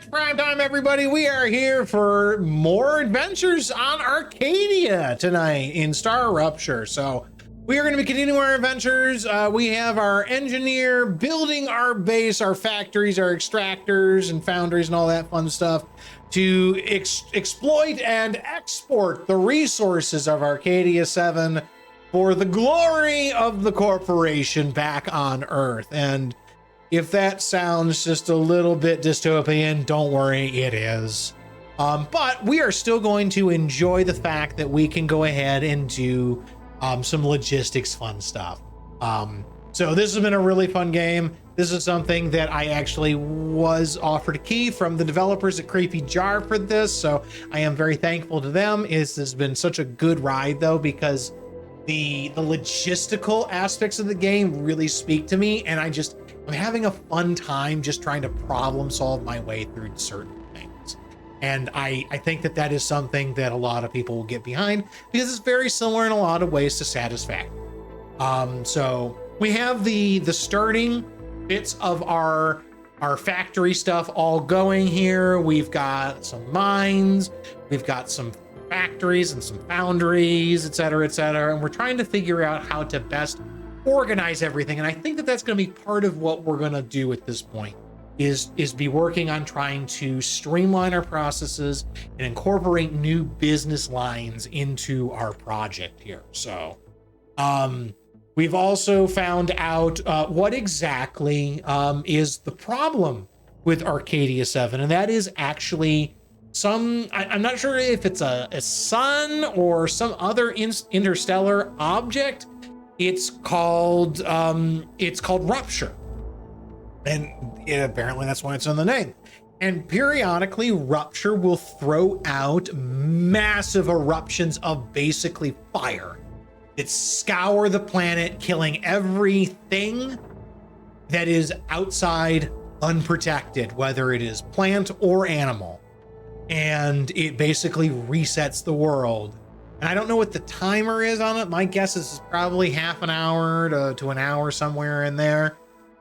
It's prime time, everybody. We are here for more adventures on Arcadia tonight in StarRupture. So we are going to be continuing our adventures. We have our engineer building our base, our factories, our extractors and foundries and all that fun stuff to exploit and export the resources of Arcadia 7 for the glory of the corporation back on Earth. And if that sounds just a little bit dystopian, don't worry, it is. But we are still going to enjoy the fact that we can go ahead and do some logistics fun stuff. So this has been a really fun game. This is something that I actually was offered a key from the developers at Creepy Jar for this, so I am very thankful to them. This has been such a good ride though, because the logistical aspects of the game really speak to me, and I'm having a fun time just trying to problem solve my way through certain things. And I think that that is something that a lot of people will get behind because it's very similar in a lot of ways to Satisfactory. So we have the starting bits of our factory stuff all going here. We've got some mines, we've got some factories and some foundries, et cetera, and we're trying to figure out how to best organize everything. And I think that that's going to be part of what we're going to do at this point is be working on trying to streamline our processes and incorporate new business lines into our project here. So we've also found out what exactly is the problem with Arcadia 7, and that is actually I'm not sure if it's a sun or some other interstellar object. It's called Rupture, and apparently that's why it's in the name. And periodically, Rupture will throw out massive eruptions of basically fire that scour the planet, killing everything that is outside unprotected, whether it is plant or animal. And it basically resets the world. And I don't know what the timer is on it. My guess is probably half an hour to an hour, somewhere in there.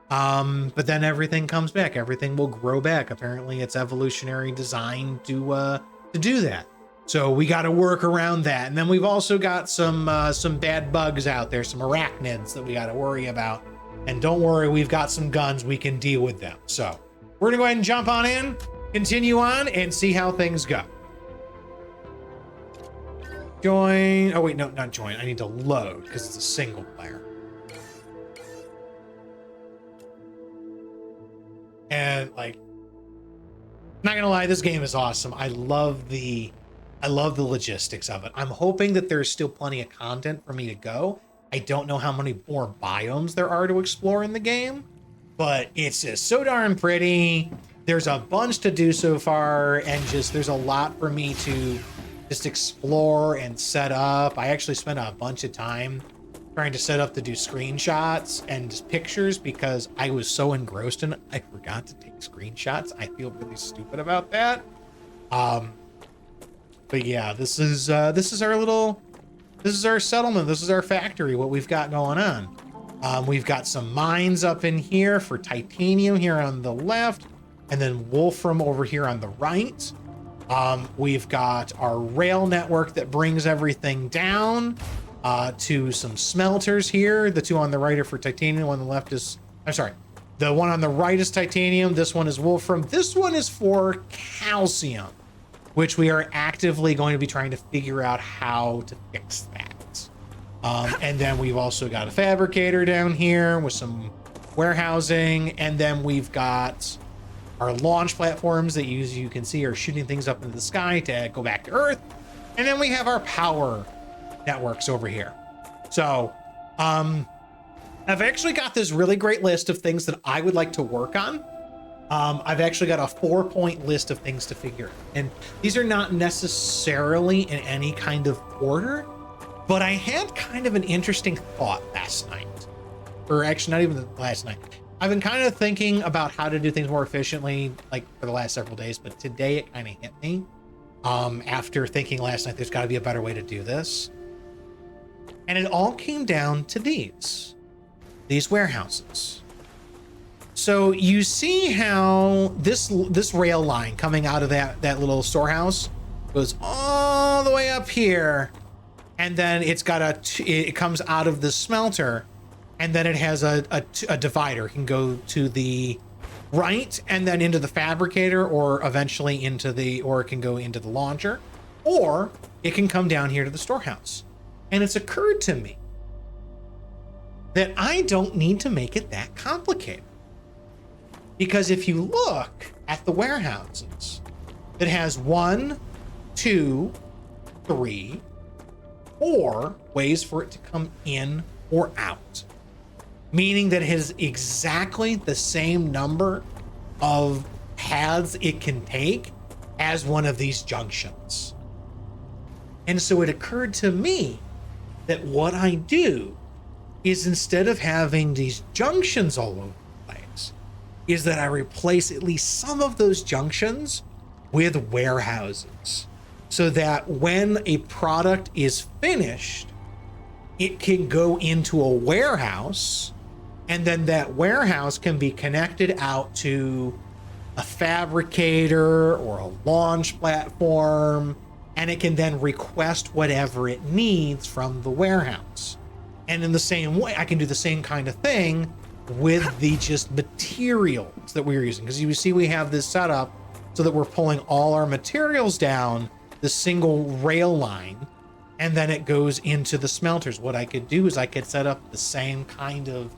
But then everything comes back. Everything will grow back. Apparently it's evolutionary design to do that. So we got to work around that. And then we've also got some bad bugs out there, some arachnids that we got to worry about. And don't worry, we've got some guns. We can deal with them. So we're going to go ahead and jump on in, continue on, and see how things go. Join. Oh wait, no, not join. I need to load because it's a single player. And like, not gonna lie, this game is awesome. I love the logistics of it. I'm hoping that there's still plenty of content for me to go. I don't know how many more biomes there are to explore in the game, but it's just so darn pretty. There's a bunch to do so far, and just there's a lot for me to just explore and set up. I actually spent a bunch of time trying to set up to do screenshots and just pictures because I was so engrossed in it. I forgot to take screenshots. I feel really stupid about that. But yeah, this is our settlement. This is our factory, what we've got going on. We've got some mines up in here for titanium here on the left, and then wolfram over here on the right. We've got our rail network that brings everything down to some smelters here. The two on the right are for titanium. One on the left is, I'm sorry, the one on the right is titanium. This one is wolfram. This one is for calcium, which we are actively going to be trying to figure out how to fix that. And then we've also got a fabricator down here with some warehousing. And then we've got our launch platforms that you can see are shooting things up into the sky to go back to Earth. And then we have our power networks over here. So I've actually got this really great list of things that I would like to work on. I've actually got a 4-point list of things to figure out. And these are not necessarily in any kind of order, but I had kind of an interesting thought last night. Or actually not even last night. I've been kind of thinking about how to do things more efficiently, like for the last several days, but today it kind of hit me. After thinking last night, there's got to be a better way to do this. And it all came down to these warehouses. So you see how this rail line coming out of that little storehouse goes all the way up here, and then it's got it comes out of the smelter, and then it has a divider. It can go to the right and then into the fabricator, or eventually or it can go into the launcher, or it can come down here to the storehouse. And it's occurred to me that I don't need to make it that complicated. Because if you look at the warehouses, it has 1, 2, 3, 4 ways for it to come in or out. Meaning that it has exactly the same number of paths it can take as one of these junctions. And so it occurred to me that what I do is, instead of having these junctions all over the place, is that I replace at least some of those junctions with warehouses, so that when a product is finished, it can go into a warehouse, and then that warehouse can be connected out to a fabricator or a launch platform, and it can then request whatever it needs from the warehouse. And in the same way, I can do the same kind of thing with the just materials that we're using. Because you see, we have this set up so that we're pulling all our materials down the single rail line, and then it goes into the smelters. What I could do is I could set up the same kind of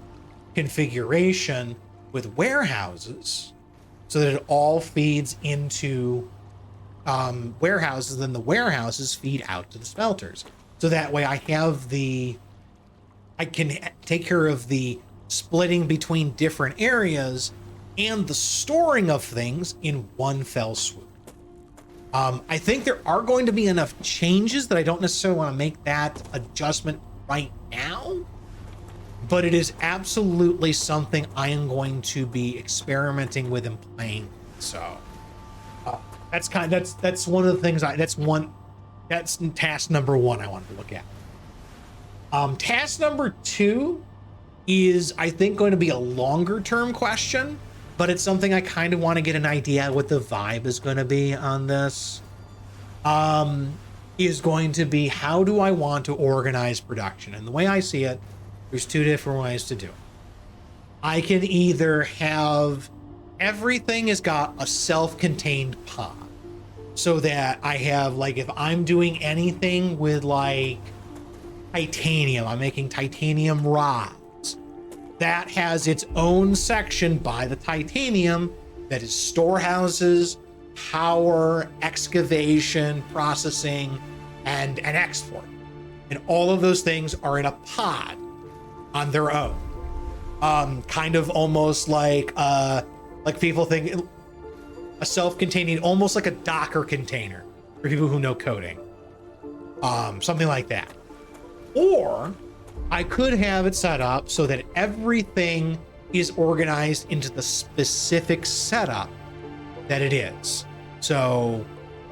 configuration with warehouses so that it all feeds into warehouses, then the warehouses feed out to the smelters. So that way I can take care of the splitting between different areas and the storing of things in one fell swoop. I think there are going to be enough changes that I don't necessarily want to make that adjustment right now, but it is absolutely something I am going to be experimenting with and playing. So that's one of the things that's task number 1 I wanted to look at. Task number 2 is, I think, going to be a longer term question, but it's something I kind of want to get an idea what the vibe is going to be on this. Is going to be, how do I want to organize production? And the way I see it, there's 2 different ways to do it. I can either have everything has got a self-contained pod, so that I have, like, if I'm doing anything with like titanium, I'm making titanium rods, that has its own section by the titanium that is storehouses, power, excavation, processing, and export. And all of those things are in a pod on their own. Kind of almost like people think a self-containing, almost like a Docker container for people who know coding. Something like that. Or I could have it set up so that everything is organized into the specific setup that it is. So,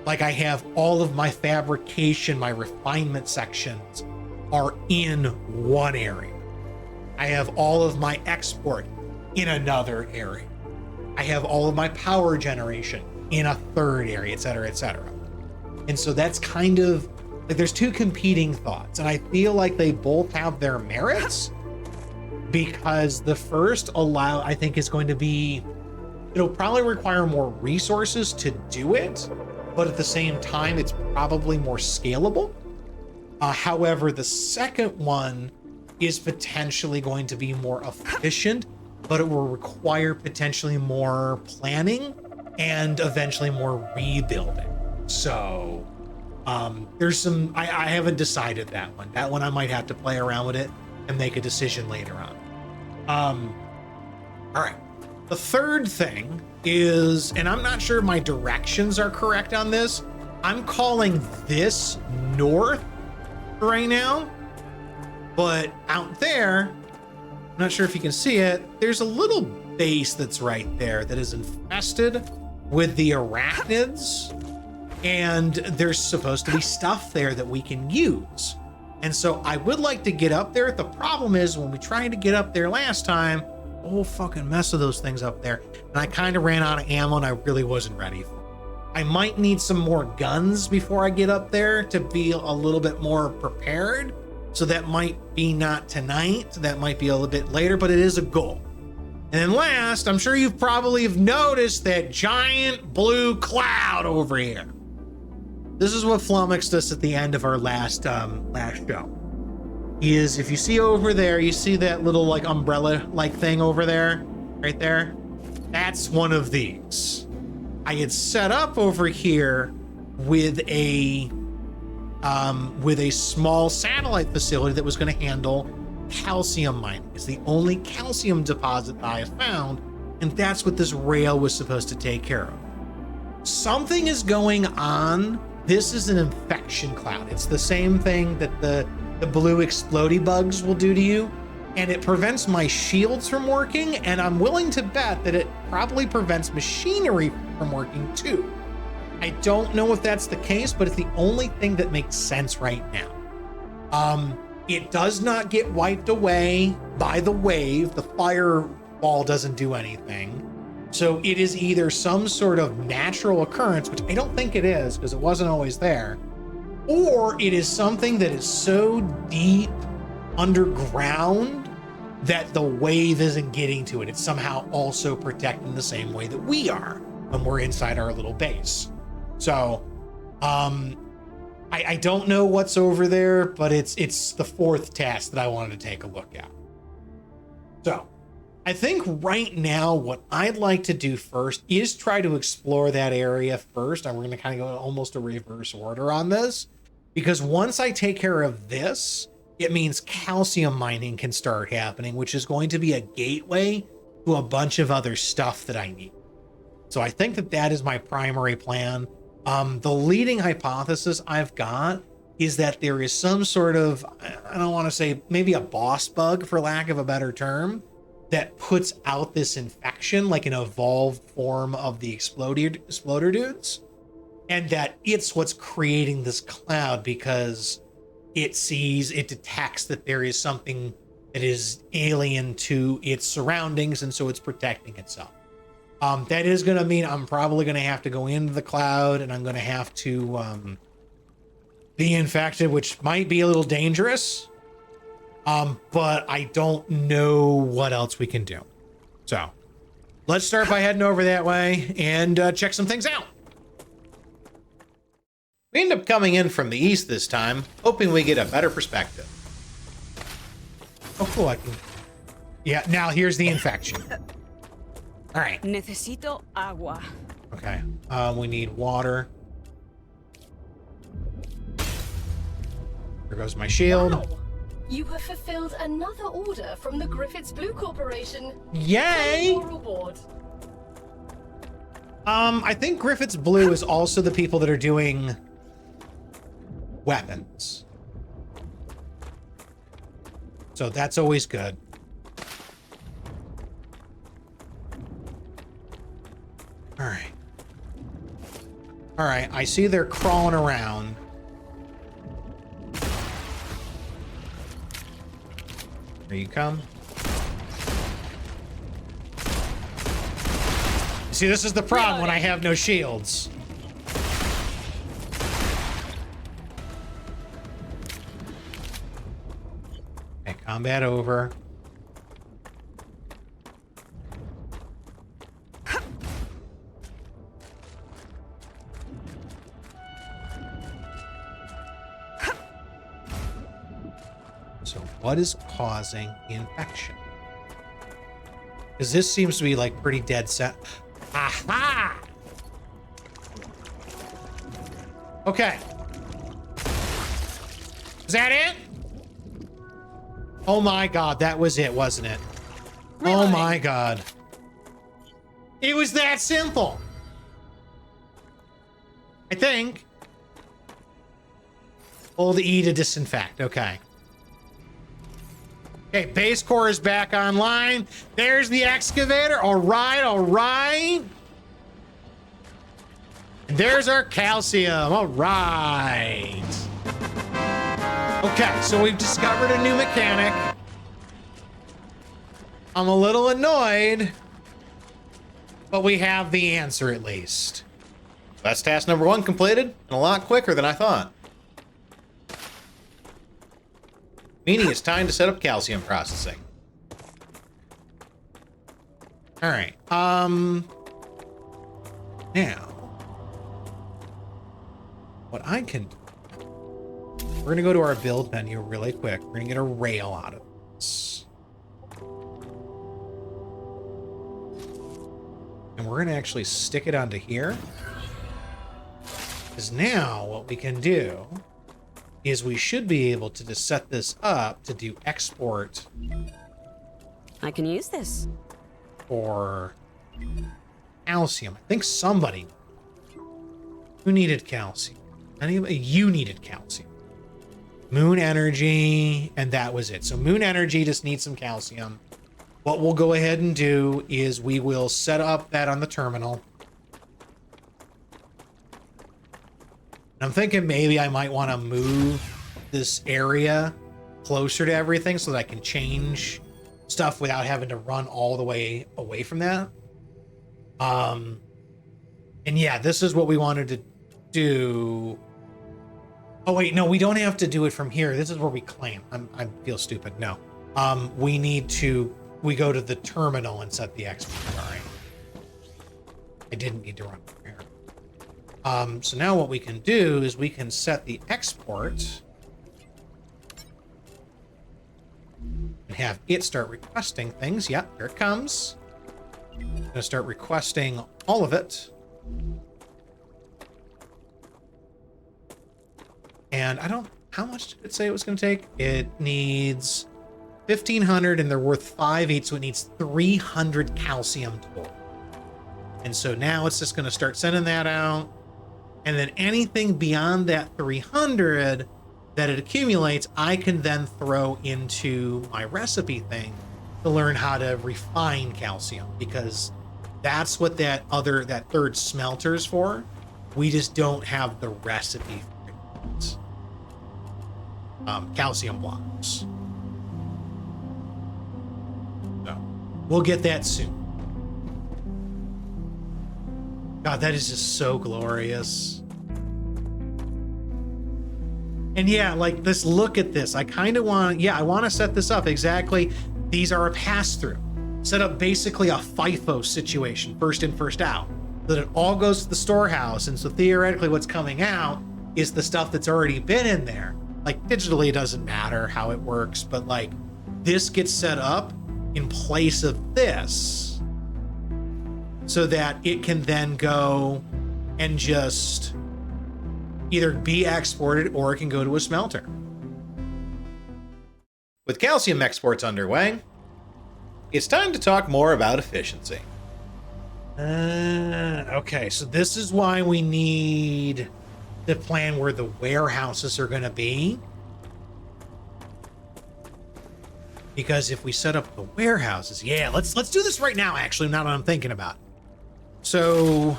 like, I have all of my fabrication, my refinement sections are in one area. I have all of my export in another area. I have all of my power generation in a third area, et cetera, et cetera. And so that's kind of like, there's 2 competing thoughts, and I feel like they both have their merits, because the first I think is going to be, it'll probably require more resources to do it, but at the same time, it's probably more scalable. However, the second one is potentially going to be more efficient, but it will require potentially more planning and eventually more rebuilding. So there's some, I haven't decided that one. That one I might have to play around with it and make a decision later on. All right. The third thing is, and I'm not sure my directions are correct on this, I'm calling this north right now, but out there, I'm not sure if you can see it, there's a little base that's right there that is infested with the arachnids, and there's supposed to be stuff there that we can use. And so I would like to get up there. The problem is, when we tried to get up there last time, whole fucking mess of those things up there. And I kind of ran out of ammo and I really wasn't ready for it. I might need some more guns before I get up there to be a little bit more prepared. So that might be not tonight. That might be a little bit later, but it is a goal. And then last, I'm sure you've probably noticed that giant blue cloud over here. This is what flummoxed us at the end of our last show. Is if you see over there, you see that little like umbrella like thing over there, right there? That's one of these. I had set up over here with a small satellite facility that was going to handle calcium mining. It's the only calcium deposit that I have found, and that's what this rail was supposed to take care of. Something is going on. This is an infection cloud. It's the same thing that the blue explodey bugs will do to you, and it prevents my shields from working, and I'm willing to bet that it probably prevents machinery from working too. I don't know if that's the case, but it's the only thing that makes sense right now. It does not get wiped away by the wave. The fireball doesn't do anything. So it is either some sort of natural occurrence, which I don't think it is because it wasn't always there, or it is something that is so deep underground that the wave isn't getting to it. It's somehow also protecting the same way that we are when we're inside our little base. So, I don't know what's over there, but it's the fourth task that I wanted to take a look at. So, I think right now what I'd like to do first is try to explore that area first. And we're going to kind of go in almost a reverse order on this, because once I take care of this, it means calcium mining can start happening, which is going to be a gateway to a bunch of other stuff that I need. So I think that that is my primary plan. The leading hypothesis I've got is that there is some sort of, I don't want to say maybe a boss bug for lack of a better term, that puts out this infection, like an evolved form of the exploder dudes. And that it's what's creating this cloud because it detects that there is something that is alien to its surroundings, and so it's protecting itself. That is going to mean I'm probably going to have to go into the cloud, and I'm going to have to be infected, which might be a little dangerous. But I don't know what else we can do. So let's start by heading over that way and check some things out. We end up coming in from the east this time, hoping we get a better perspective. Oh, cool. I can... Yeah, now here's the infection. All right. Necesito agua. Okay. We need water. There goes my shield. Wow. You have fulfilled another order from the Griffiths Blue Corporation. Yay! Your reward. I think Griffiths Blue is also the people that are doing weapons. So that's always good. All right. All right, I see they're crawling around. There you come. See, this is the problem when I have no shields. Okay, combat over. So what is causing the infection? Because this seems to be like pretty dead set. Aha! Okay. Is that it? Oh my God, that was it, wasn't it? Oh my God. It was that simple. I think. Hold E to disinfect, okay. Okay, base core is back online. There's the excavator. All right, all right. And there's our calcium. All right. Okay, so we've discovered a new mechanic. I'm a little annoyed, but we have the answer at least. That's task number 1 completed, and a lot quicker than I thought. Meaning it's time to set up calcium processing. All right. Now, what I can do, we're going to go to our build menu really quick. We're going to get a rail out of this. And we're going to actually stick it onto here. Because now what we can do is we should be able to just set this up to do export. I can use this. For calcium. I think somebody who needed calcium. Anybody? You needed calcium. Moon energy, and that was it. So moon energy just needs some calcium. What we'll go ahead and do is we will set up that on the terminal. I'm thinking maybe I might want to move this area closer to everything so that I can change stuff without having to run all the way away from that. And yeah, this is what we wanted to do. Oh wait, no, we don't have to do it from here. This is where we claim. I feel stupid. No. We go to the terminal and set the export. Sorry. I didn't need to run from here. So now what we can do is we can set the export and have it start requesting things. Yep, here it comes. I'm gonna start requesting all of it. And I don't, how much did it say it was gonna take? It needs 1,500 and they're worth 5 each, so it needs 300 calcium total. And so now it's just gonna start sending that out. And then anything beyond that 300 that it accumulates, I can then throw into my recipe thing to learn how to refine calcium, because that's what that third smelter's for. We just don't have the recipe for it. Calcium blocks. So we'll get that soon. God, that is just so glorious. And yeah, like this, look at this. I kind of want, I want to set this up exactly. These are a pass-through. Set up basically a FIFO situation, first in, first out, so that it all goes to the storehouse. And so theoretically what's coming out is the stuff that's already been in there. Like digitally, it doesn't matter how it works, but like this gets set up in place of this so that it can then go and just either be exported or it can go to a smelter. With calcium exports underway, it's time to talk more about efficiency. Okay, so this is why we need the plan where the warehouses are going to be. Because if we set up the warehouses, let's do this right now, actually, now that I'm thinking about it. So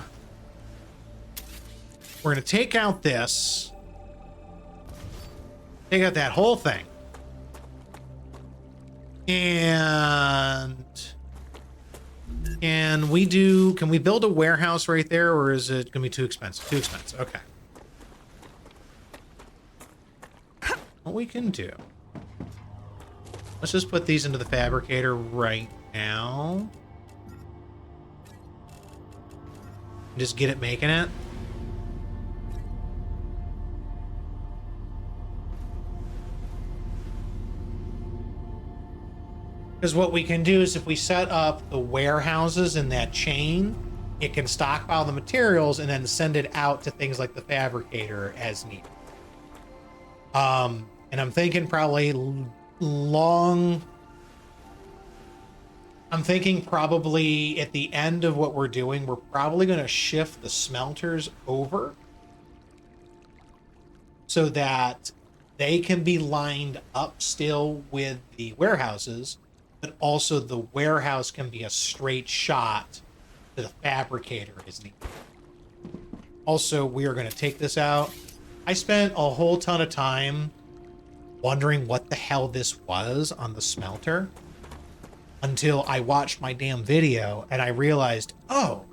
we're going to take out this, take out that whole thing. And can we build a warehouse right there, or is it going to be too expensive? Too expensive. Okay. What we can do, let's just put these into the fabricator right now. Just get it making it. Because what we can do is if we set up the warehouses in that chain, it can stockpile the materials and then send it out to things like the fabricator as needed. And I'm thinking probably I'm thinking probably at the end of what we're doing, we're probably going to shift the smelters over so that they can be lined up still with the warehouses, but also the warehouse can be a straight shot to the fabricator as needed. Also, we are going to take this out. I spent a whole ton of time wondering what the hell this was on the smelter. until I watched my damn video and I realized, oh,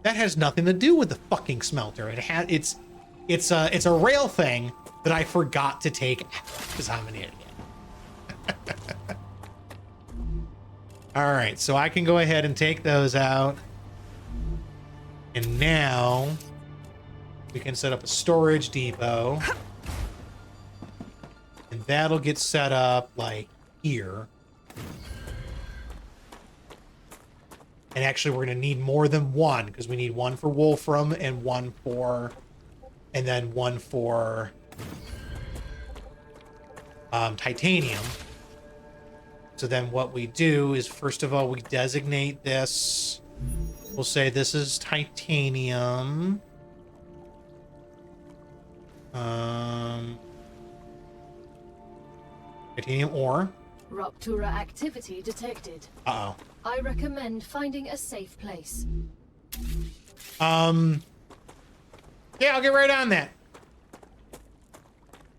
that has nothing to do with the fucking smelter. It's a rail thing that I forgot to take because I'm an idiot. All right, so I can go ahead and take those out. And now we can set up a storage depot. And that'll get set up like here. And actually, we're going to need more than one because we need one for Wolfram and one for titanium. So then what we do is, first of all, we designate this. We'll say this is titanium. Titanium ore. Ruptura activity detected. Uh-oh. I recommend finding a safe place. Yeah, I'll get right on that.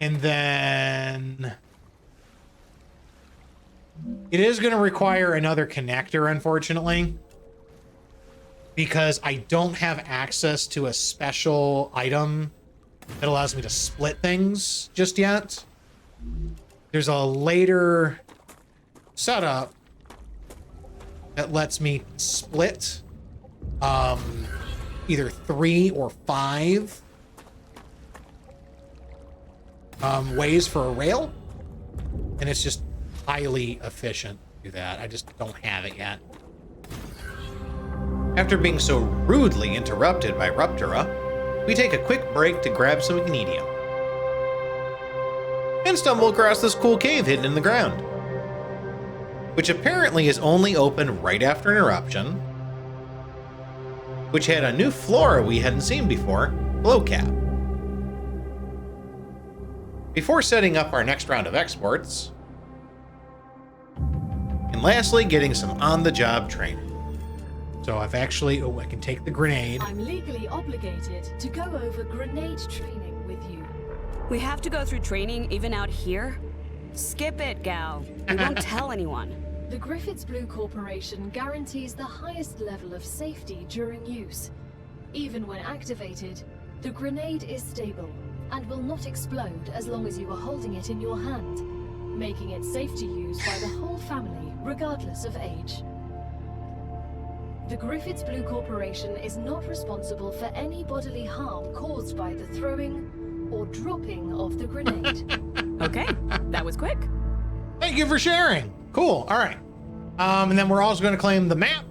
And then it is going to require another connector, unfortunately, because I don't have access to a special item that allows me to split things just yet. There's a later setup that lets me split either 3 or 5 ways for a rail, and it's just highly efficient to do that. I just don't have it yet. After being so rudely interrupted by Ruptura, we take a quick break to grab some magnesium and stumble across this cool cave hidden in the ground, which apparently is only open right after an eruption, which had a new flora we hadn't seen before, glow cap. Before setting up our next round of exports, and lastly getting some on-the-job training. So I've actually, I can take the grenade. I'm legally obligated to go over grenade training with you. We have to go through training even out here? Skip it, gal. We won't tell anyone. The Griffiths Blue Corporation guarantees the highest level of safety during use. Even when activated, the grenade is stable and will not explode as long as you are holding it in your hand, making it safe to use by the whole family, regardless of age. The Griffiths Blue Corporation is not responsible for any bodily harm caused by the throwing or dropping of the grenade. Okay, that was quick. Thank you for sharing. Cool. All right. And then we're also going to claim the map.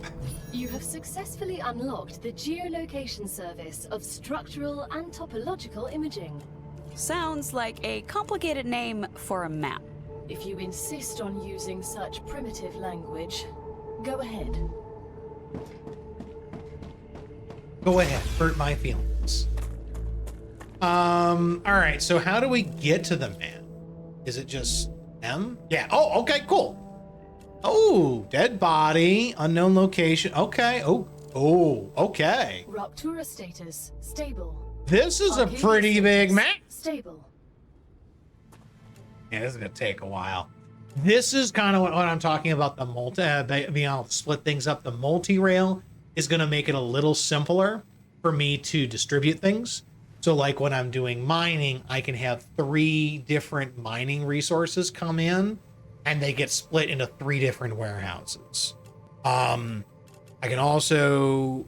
You have successfully unlocked the geolocation service of structural and topological imaging. Sounds like a complicated name for a map. If you insist on using such primitive language, go ahead. Go ahead, hurt my feelings. All right, so how do we get to the map? Is it just M? Yeah. Oh, okay, cool. Oh, dead body, unknown location. Okay. Oh, okay. Ruptura status stable. This is a Arcadia pretty big status, map. Stable. Yeah, this is gonna take a while. This is kind of what I'm talking about. The being able to split things up. The multi-rail is gonna make it a little simpler for me to distribute things. So like when I'm doing mining, I can have 3 different mining resources come in and they get split into 3 different warehouses. I can also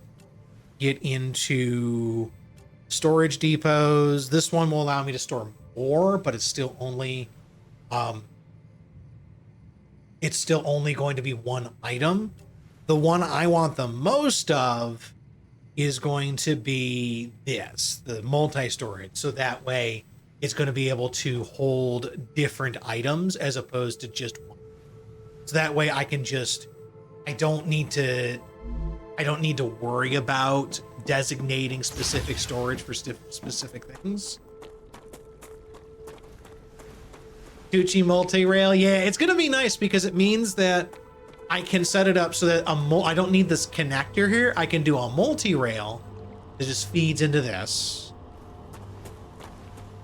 get into storage depots. This one will allow me to store more, but it's still only going to be 1 item. The one I want the most of is going to be this, the multi-storage. So that way it's going to be able to hold different items as opposed to just one. So that way I don't need to worry about designating specific storage for specific things. Gucci multi-rail. Yeah, it's going to be nice because it means that I can set it up so that I don't need this connector here. I can do a multi-rail that just feeds into this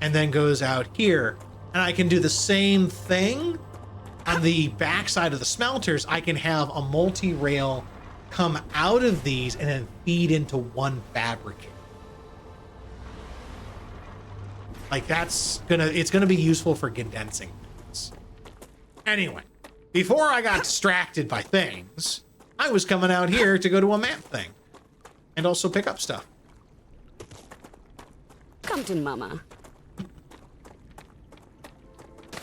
and then goes out here. And I can do the same thing on the backside of the smelters, I can have a multi-rail come out of these and then feed into one fabricator. Like it's gonna be useful for condensing things. Anyway, before I got distracted by things, I was coming out here to go to a map thing and also pick up stuff. Come to mama.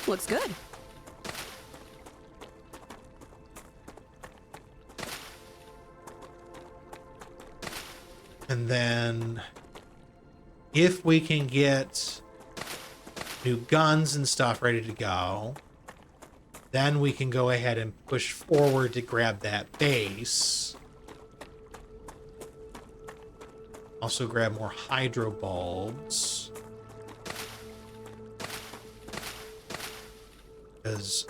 Looks good. And then if we can get new guns and stuff ready to go, then we can go ahead and push forward to grab that base. Also grab more hydro bulbs. Because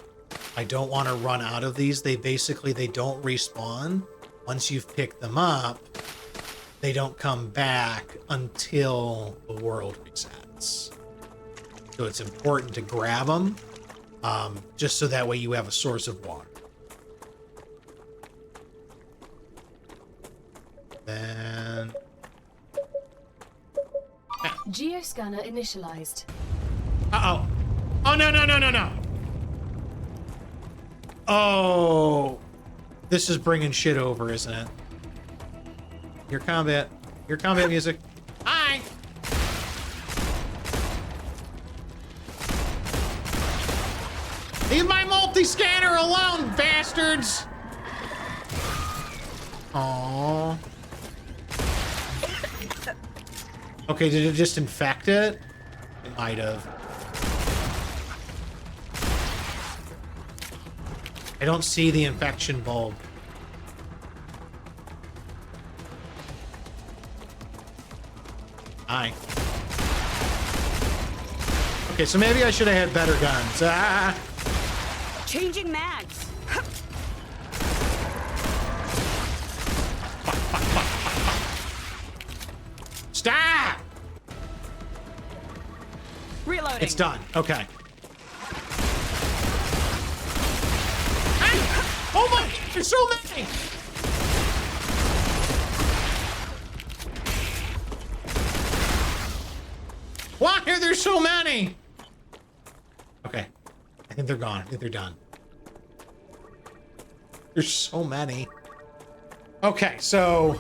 I don't want to run out of these. They don't respawn. Once you've picked them up, they don't come back until the world resets. So it's important to grab them, just so that way you have a source of water. Then... Geoscanner initialized. Uh-oh. Oh, no, no, no, no, no. Oh. This is bringing shit over, isn't it? Your combat music. Hi. Leave my multi-scanner alone, bastards. Aww. Okay, did it just infect it? It might have. I don't see the infection bulb. Hi. Okay, so maybe I should have had better guns. Ah! Changing mags. Stop! Reloading. It's done. Okay. Ah! Oh my! There's so many! Why are there so many? Okay. I think they're gone. I think they're done. There's so many. Okay, so...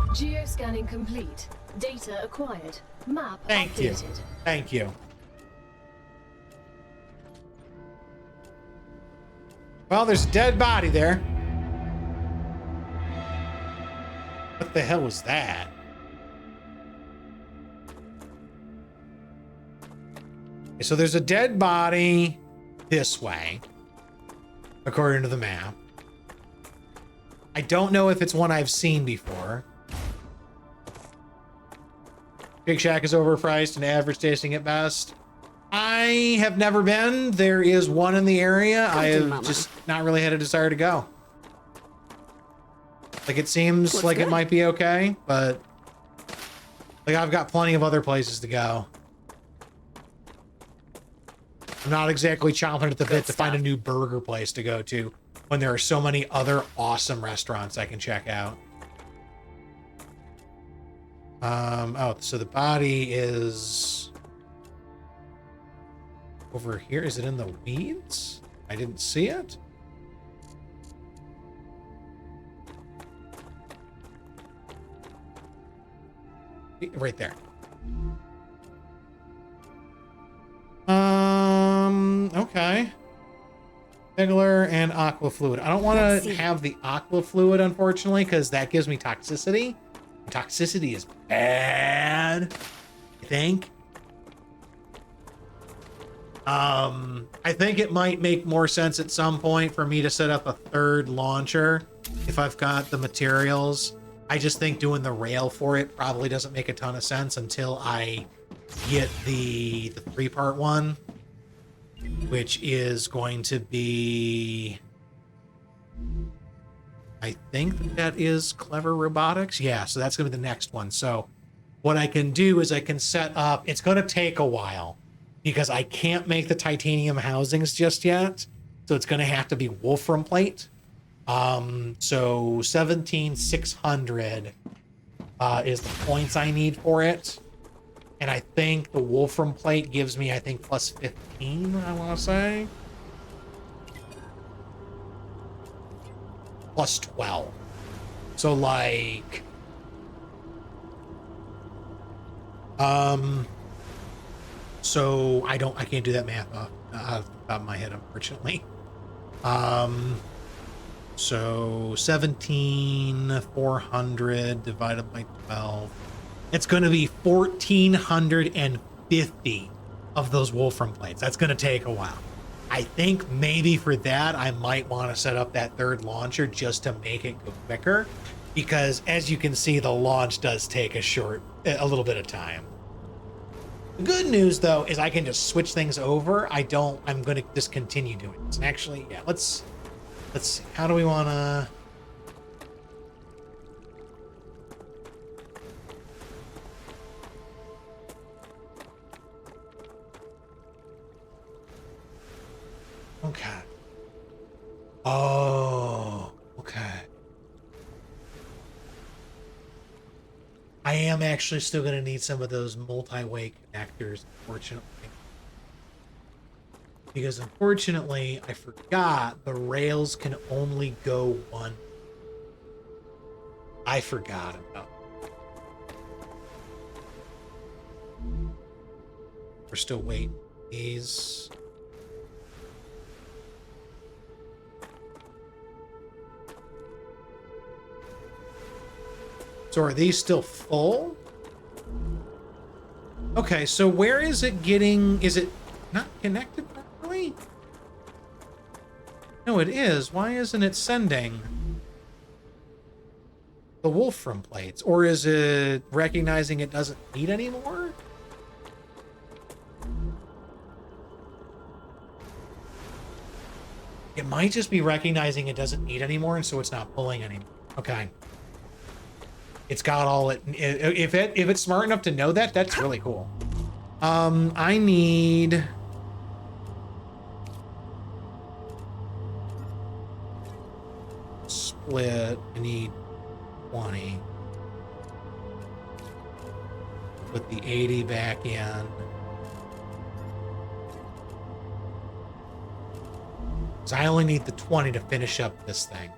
Geoscanning complete. Data acquired. Map Thank you. updated. Thank you. Well, there's a dead body there. What the hell was that? Okay, so there's a dead body this way, according to the map. I don't know if it's one I've seen before. Big Shack is overpriced and average tasting at best. I have never been. There is one in the area. I have just not really had a desire to go. Like, it seems Looks like good. it might be okay, but like, I've got plenty of other places to go. I'm not exactly chomping at the bit to find a new burger place to go to when there are so many other awesome restaurants I can check out. Oh, so the body is over here. Is it in the weeds? I didn't see it. Right there. Okay. Figgler and aqua fluid. I don't want to have the aqua fluid, unfortunately, because that gives me toxicity. Toxicity is bad, I think. I think it might make more sense at some point for me to set up a third launcher if I've got the materials. I just think doing the rail for it probably doesn't make a ton of sense until I get the 3-part one, which is going to be, I think that is Clever Robotics. Yeah, so that's going to be the next one. So what I can do is I can set up, it's going to take a while because I can't make the titanium housings just yet. So it's going to have to be Wolfram plate. So 17,600 is the points I need for it. And I think the Wolfram plate gives me, I think, plus 15, I want to say. Plus 12. So like... So I can't do that math off the top of my head, unfortunately. So 17,400 divided by 12. It's going to be 1,450 of those Wolfram plates. That's going to take a while. I think maybe for that, I might want to set up that third launcher just to make it go quicker. Because as you can see, the launch does take a little bit of time. The good news though, is I can just switch things over. I'm going to just continue doing this. And actually, yeah, let's see. How do we want to... Okay. Oh, okay. I am actually still going to need some of those multi-way connectors, unfortunately. Because unfortunately, I forgot the rails can only go one. I forgot about it. We're still waiting. These... So are these still full? Okay, so where is it getting... Is it not connected properly? No, it is. Why isn't it sending the Wolfram plates? Or is it recognizing it doesn't need anymore? It might just be recognizing it doesn't need anymore, and so it's not pulling anymore. Okay. It's got all it... If it's smart enough to know that, that's really cool. I need... Split. I need 20. Put the 80 back in. So I only need the 20 to finish up this thing.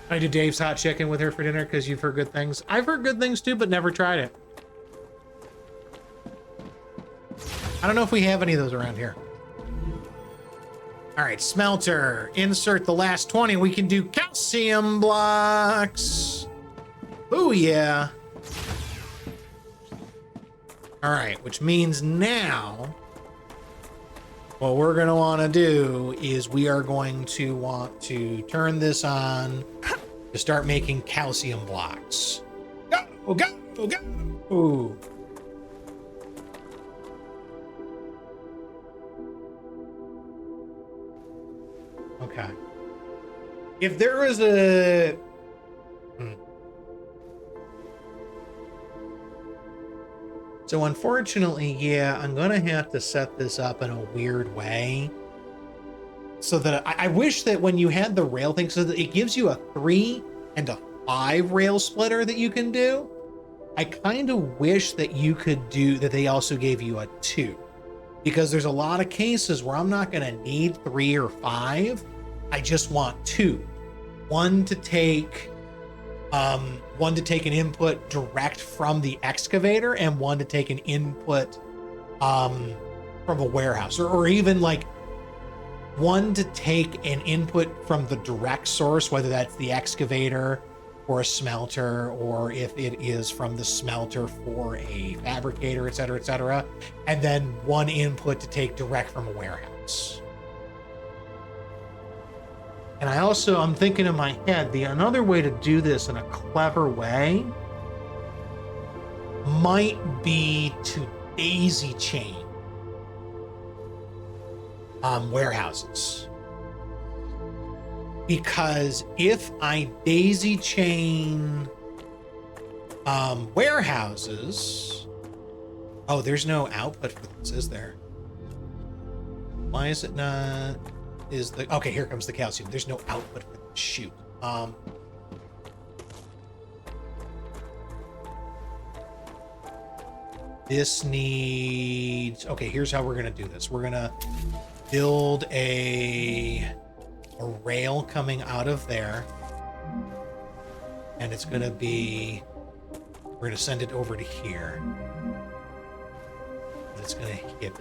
I do Dave's hot chicken with her for dinner because you've heard good things. I've heard good things too, but never tried it. I don't know if we have any of those around here. All right, smelter. Insert the last 20. We can do calcium blocks. Oh, yeah. All right, which means now what we're going to want to do is we are going to want to turn this on to start making calcium blocks. Go, go, go. Ooh. Okay. If there was a... So unfortunately, yeah, I'm going to have to set this up in a weird way. So that I wish that when you had the rail thing, so that it gives you a 3 and a 5 rail splitter that you can do. I kind of wish that you could do that. They also gave you a 2, because there's a lot of cases where I'm not going to need 3 or 5. I just want 2. One to take an input direct from the excavator, and one to take an input from a warehouse, or even like one to take an input from the direct source, whether that's the excavator or a smelter, or if it is from the smelter for a fabricator, et cetera, and then one input to take direct from a warehouse. And I'm thinking in my head, another way to do this in a clever way might be to daisy chain warehouses. Because if I daisy chain warehouses... Oh, there's no output for this, is there? Why is it not? Is the okay? Here comes the calcium. There's no output for the shoot. This needs. Okay, here's how we're gonna do this. We're gonna build a rail coming out of there, and it's gonna be. We're gonna send it over to here. And it's gonna hit.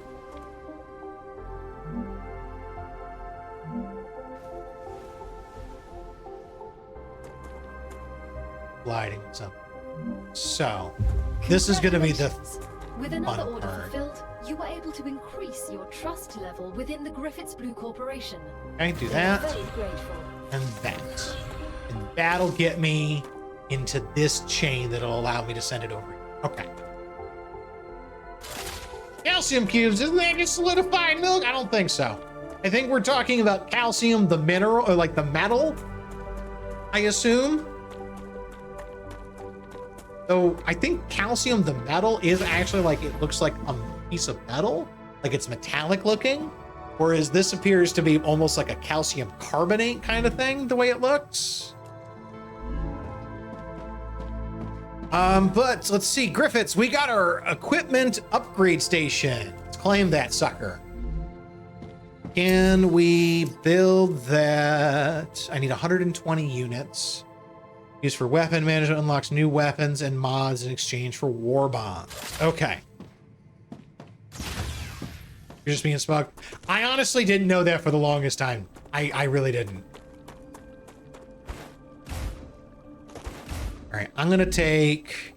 Gliding something. So this is going to be the with another fun order part. fulfilled, you were able to increase your trust level within the Griffiths Blue Corporation. Okay, do They are that very grateful. and that. And that'll get me into this chain that'll allow me to send it over. Okay. Calcium cubes, isn't that just solidified milk? I don't think so. I think we're talking about calcium, the mineral, or like the metal, I assume. So I think calcium, the metal, is actually like, it looks like a piece of metal, like it's metallic looking, whereas this appears to be almost like a calcium carbonate kind of thing, the way it looks. But let's see, Griffiths, we got our equipment upgrade station. Let's claim that sucker. Can we build that? I need 120 units. Used for weapon management, unlocks new weapons and mods in exchange for war bonds. Okay. You're just being smug. I honestly didn't know that for the longest time. I really didn't. All right, I'm gonna take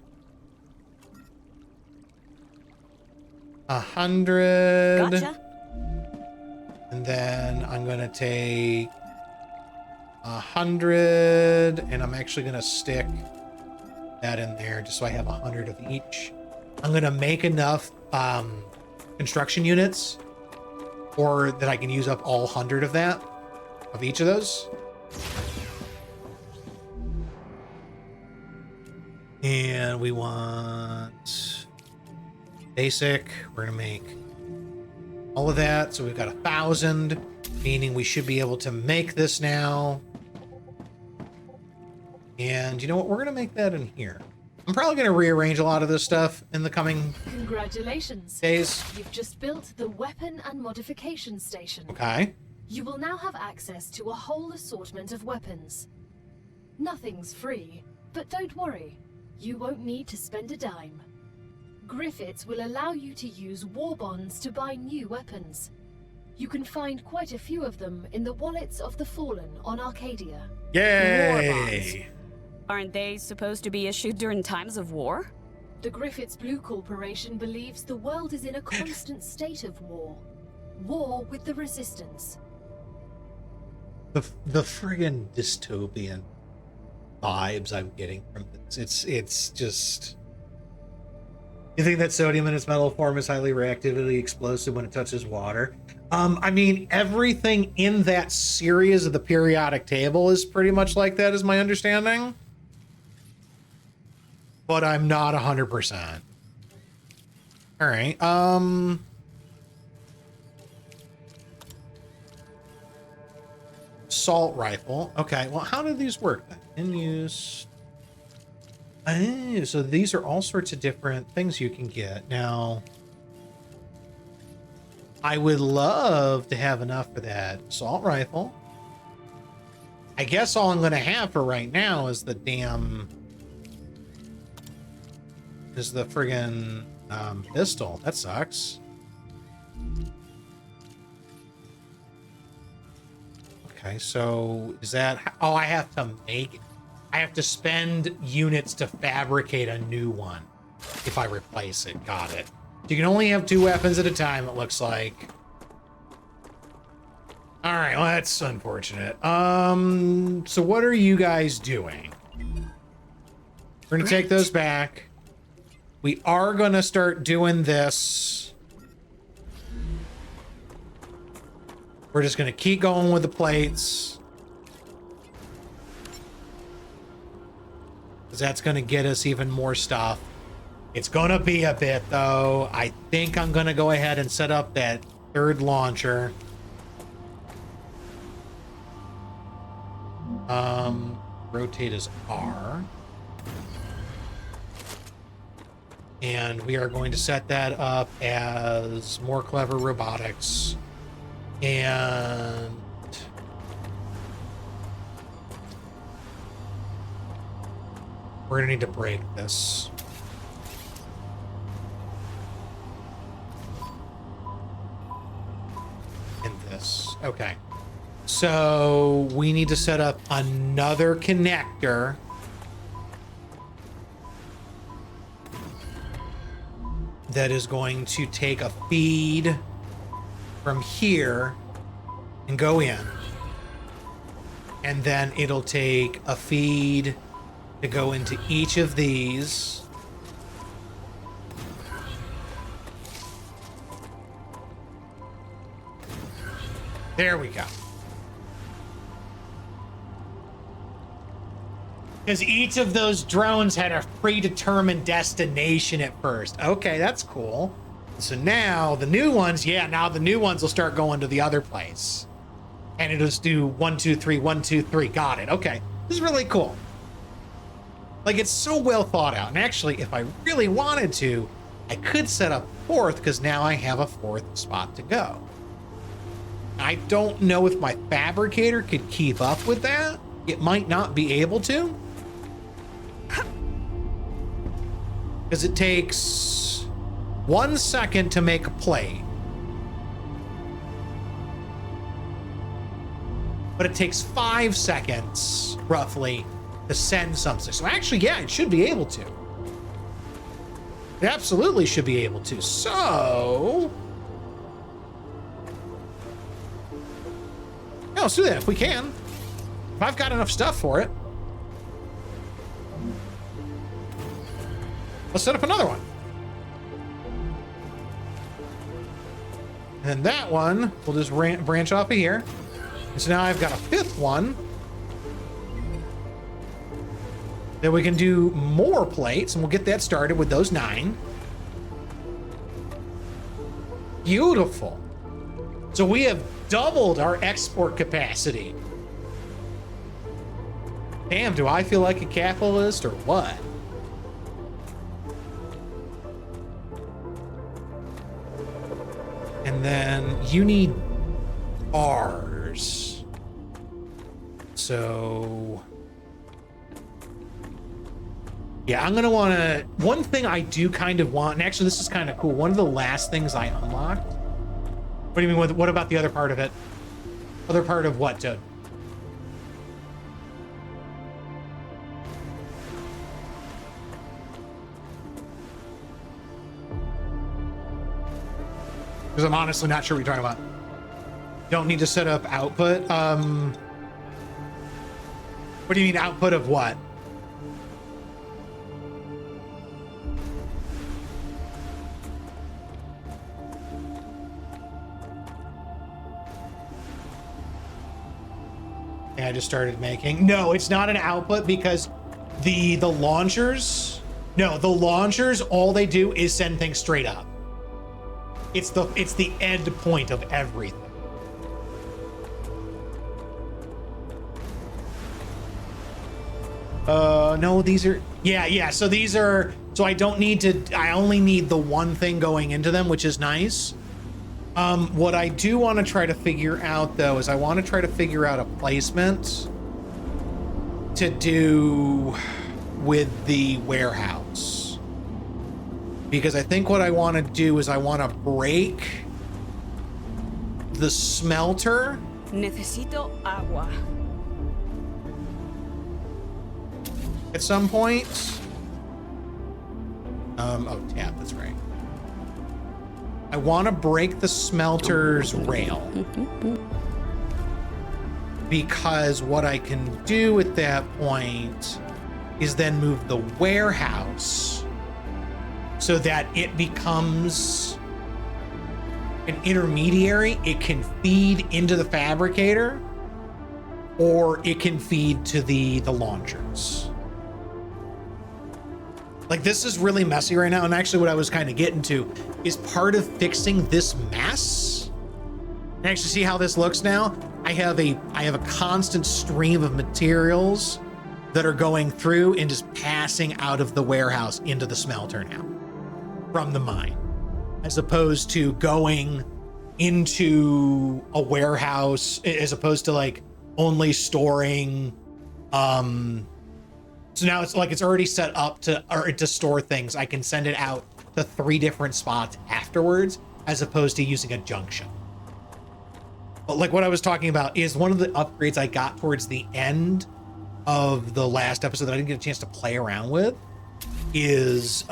100. Gotcha. And then I'm gonna take 100, and I'm actually gonna stick that in there just so I have 100 of each. I'm gonna make enough construction units, or that I can use up all 100 of that, of each of those. And we want basic. We're gonna make all of that, so we've got 1,000, meaning we should be able to make this now. And you know what? We're gonna make that in here. I'm probably gonna rearrange a lot of this stuff in the coming Congratulations. days. You've just built the weapon and modification station. Okay. You will now have access to a whole assortment of weapons. Nothing's free, but don't worry. You won't need to spend a dime. Griffiths will allow you to use war bonds to buy new weapons. You can find quite a few of them in the wallets of the fallen on Arcadia. Yay! Aren't they supposed to be issued during times of war? The Griffiths Blue Corporation believes the world is in a constant state of war. War with the Resistance. The friggin' dystopian vibes I'm getting from this. It's just. You think that sodium in its metal form is highly reactively explosive when it touches water? I mean, everything in that series of the periodic table is pretty much like that, is my understanding. But I'm not 100%. All right. Assault rifle. Okay, well, how do these work then? In use. Oh, so these are all sorts of different things you can get. Now, I would love to have enough for that assault rifle. I guess all I'm going to have for right now is the damn... is the friggin' pistol. That sucks. Okay, so is that... oh, I have to make... I have to spend units to fabricate a new one if I replace it. Got it. You can only have 2 weapons at a time, it looks like. All right, well, that's unfortunate. So what are you guys doing? We're gonna take those back. We are gonna start doing this. We're just gonna keep going with the plates. Because that's gonna get us even more stuff. It's gonna be a bit though. I think I'm gonna go ahead and set up that 3rd launcher. Rotate is R. And we are going to set that up as more clever robotics. And we're gonna need to break this. And this. Okay. So we need to set up another connector. That is going to take a feed from here and go in. And then it'll take a feed to go into each of these. There we go. Because each of those drones had a predetermined destination at first. Okay, that's cool. So now the new ones, now the new ones will start going to the other place. And it'll just do 1, 2, 3, 1, 2, 3. Got it. Okay. This is really cool. Like, it's so well thought out. And actually, if I really wanted to, I could set up fourth because now I have a fourth spot to go. I don't know if my fabricator could keep up with that. It might not be able to. Because it takes 1 second to make a plate. But it takes 5 seconds, roughly, to send something. So actually, yeah, it should be able to. It absolutely should be able to. So... yeah, let's do that if we can. If I've got enough stuff for it. Let's set up another one. And that one, we'll just branch off of here. And so now I've got a fifth one. Then we can do more plates, and we'll get that started with those 9. Beautiful. So we have doubled our export capacity. Damn, do I feel like a capitalist or what? And then you need R's. So... yeah, I'm gonna wanna... one thing I do kind of want, and actually this is kind of cool, one of the last things I unlocked. What do you mean, what about the other part of it? Other part of what, Toad? Because I'm honestly not sure what you're talking about. Don't need to set up output. What do you mean output of what? Yeah, I just started making. No, it's not an output because the launchers. No, the launchers, all they do is send things straight up. It's the end point of everything. No, these are, yeah. So these are, so I don't need to, I only need the one thing going into them, which is nice. What I do want to try to figure out though, is I want to try to figure out a placement to do with the warehouse. Because I think what I want to do is I want to break the smelter. Necesito agua. At some point. Oh, tap, that's right. I want to break the smelter's rail. Because what I can do at that point is then move the warehouse so that it becomes an intermediary. It can feed into the fabricator or it can feed to the launchers. Like, this is really messy right now. And actually what I was kind of getting to is part of fixing this mess. And actually see how this looks now. I have a constant stream of materials that are going through and just passing out of the warehouse into the smelter now from the mine, as opposed to going into a warehouse, as opposed to like only storing. So now it's like it's already set up to store things. I can send it out to 3 different spots afterwards, as opposed to using a junction. But like what I was talking about is one of the upgrades I got towards the end of the last episode that I didn't get a chance to play around with is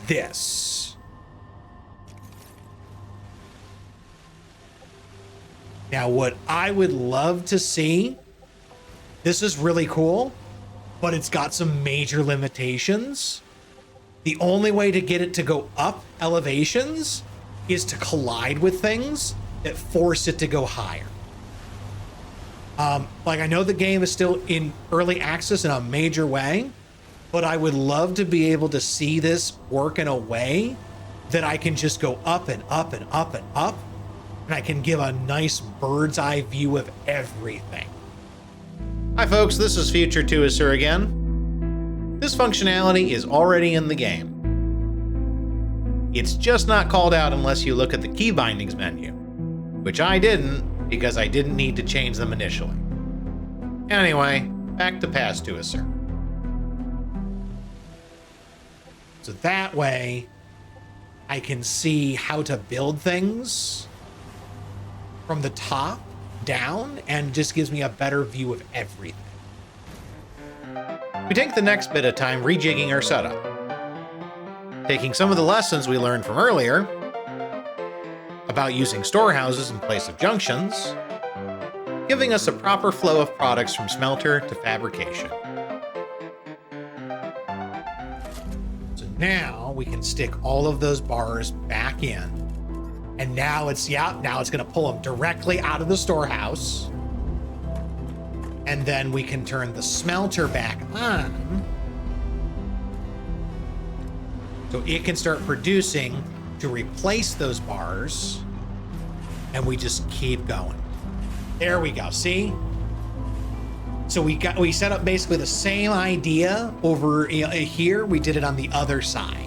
this. Now, what I would love to see, this is really cool, but it's got some major limitations. The only way to get it to go up elevations is to collide with things that force it to go higher. Like, I know the game is still in early access in a major way, but I would love to be able to see this work in a way that I can just go up and up and up and up, and I can give a nice bird's eye view of everything. Hi folks, this is Future 2 Sir again. This functionality is already in the game. It's just not called out unless you look at the key bindings menu, which I didn't because I didn't need to change them initially. Anyway, back to Past 2 Sir. So that way I can see how to build things from the top down, and just gives me a better view of everything. We take the next bit of time rejigging our setup, taking some of the lessons we learned from earlier about using storehouses in place of junctions, giving us a proper flow of products from smelter to fabrication. So now we can stick all of those bars back in. And now it's gonna pull them directly out of the storehouse. And then we can turn the smelter back on, so it can start producing to replace those bars. And we just keep going. There we go, see? So we set up basically the same idea over here. We did it on the other side.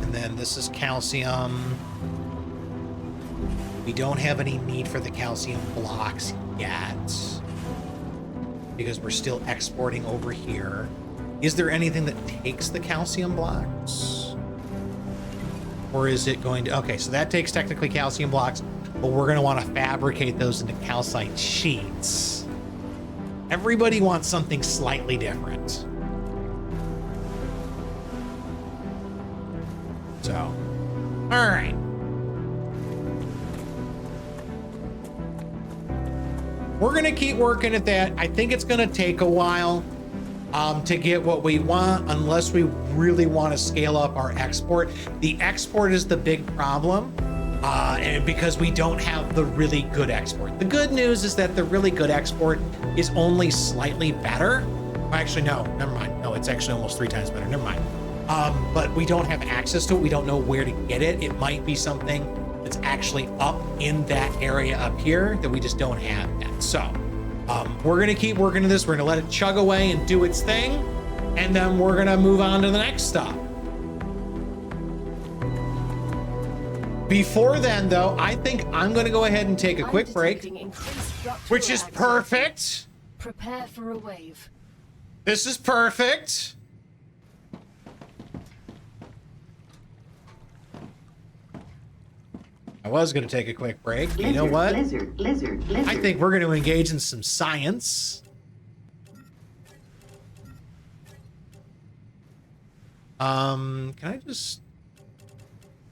And then this is calcium. We don't have any need for the calcium blocks yet, because we're still exporting over here. Is there anything that takes the calcium blocks? Or is it going to... Okay, so that takes technically calcium blocks, but we're going to want to fabricate those into calcite sheets. Everybody wants something slightly different. So, all right. We're going to keep working at that. I think it's going to take a while to get what we want, unless we really want to scale up our export. The export is the big problem, and because we don't have the really good export. The good news is that the really good export is only slightly better. Actually, no, never mind. No, it's actually almost 3 times better. Never mind. But we don't have access to it. We don't know where to get it. It might be something that's actually up in that area up here that we just don't have yet. So we're going to keep working on this. We're going to let it chug away and do its thing. And then we're going to move on to the next stop. Before then, though, I think I'm going to go ahead and take a quick break, which is perfect. Prepare for a wave. This is perfect. I was going to take a quick break. You know what? Lizard. I think we're going to engage in some science. Can I just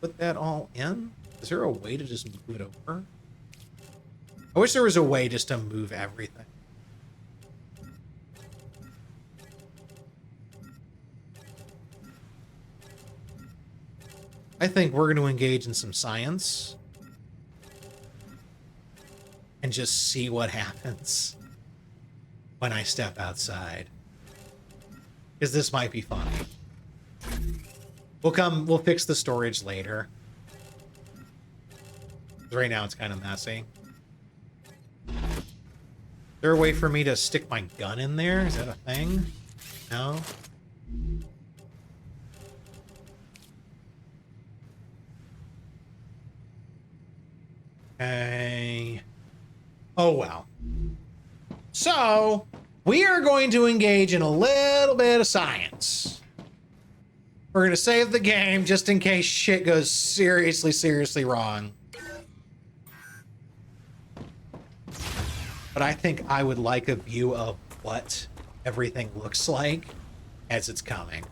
put that all in? Is there a way to just move it over? I wish there was a way just to move everything. I think we're going to engage in some science and just see what happens when I step outside, because this might be funny. We'll fix the storage later. Right now it's kind of messy. Is there a way for me to stick my gun in there? Is that a thing? No? Okay. Oh, well. So, we are going to engage in a little bit of science. We're going to save the game just in case shit goes seriously, seriously wrong. But I think I would like a view of what everything looks like as it's coming.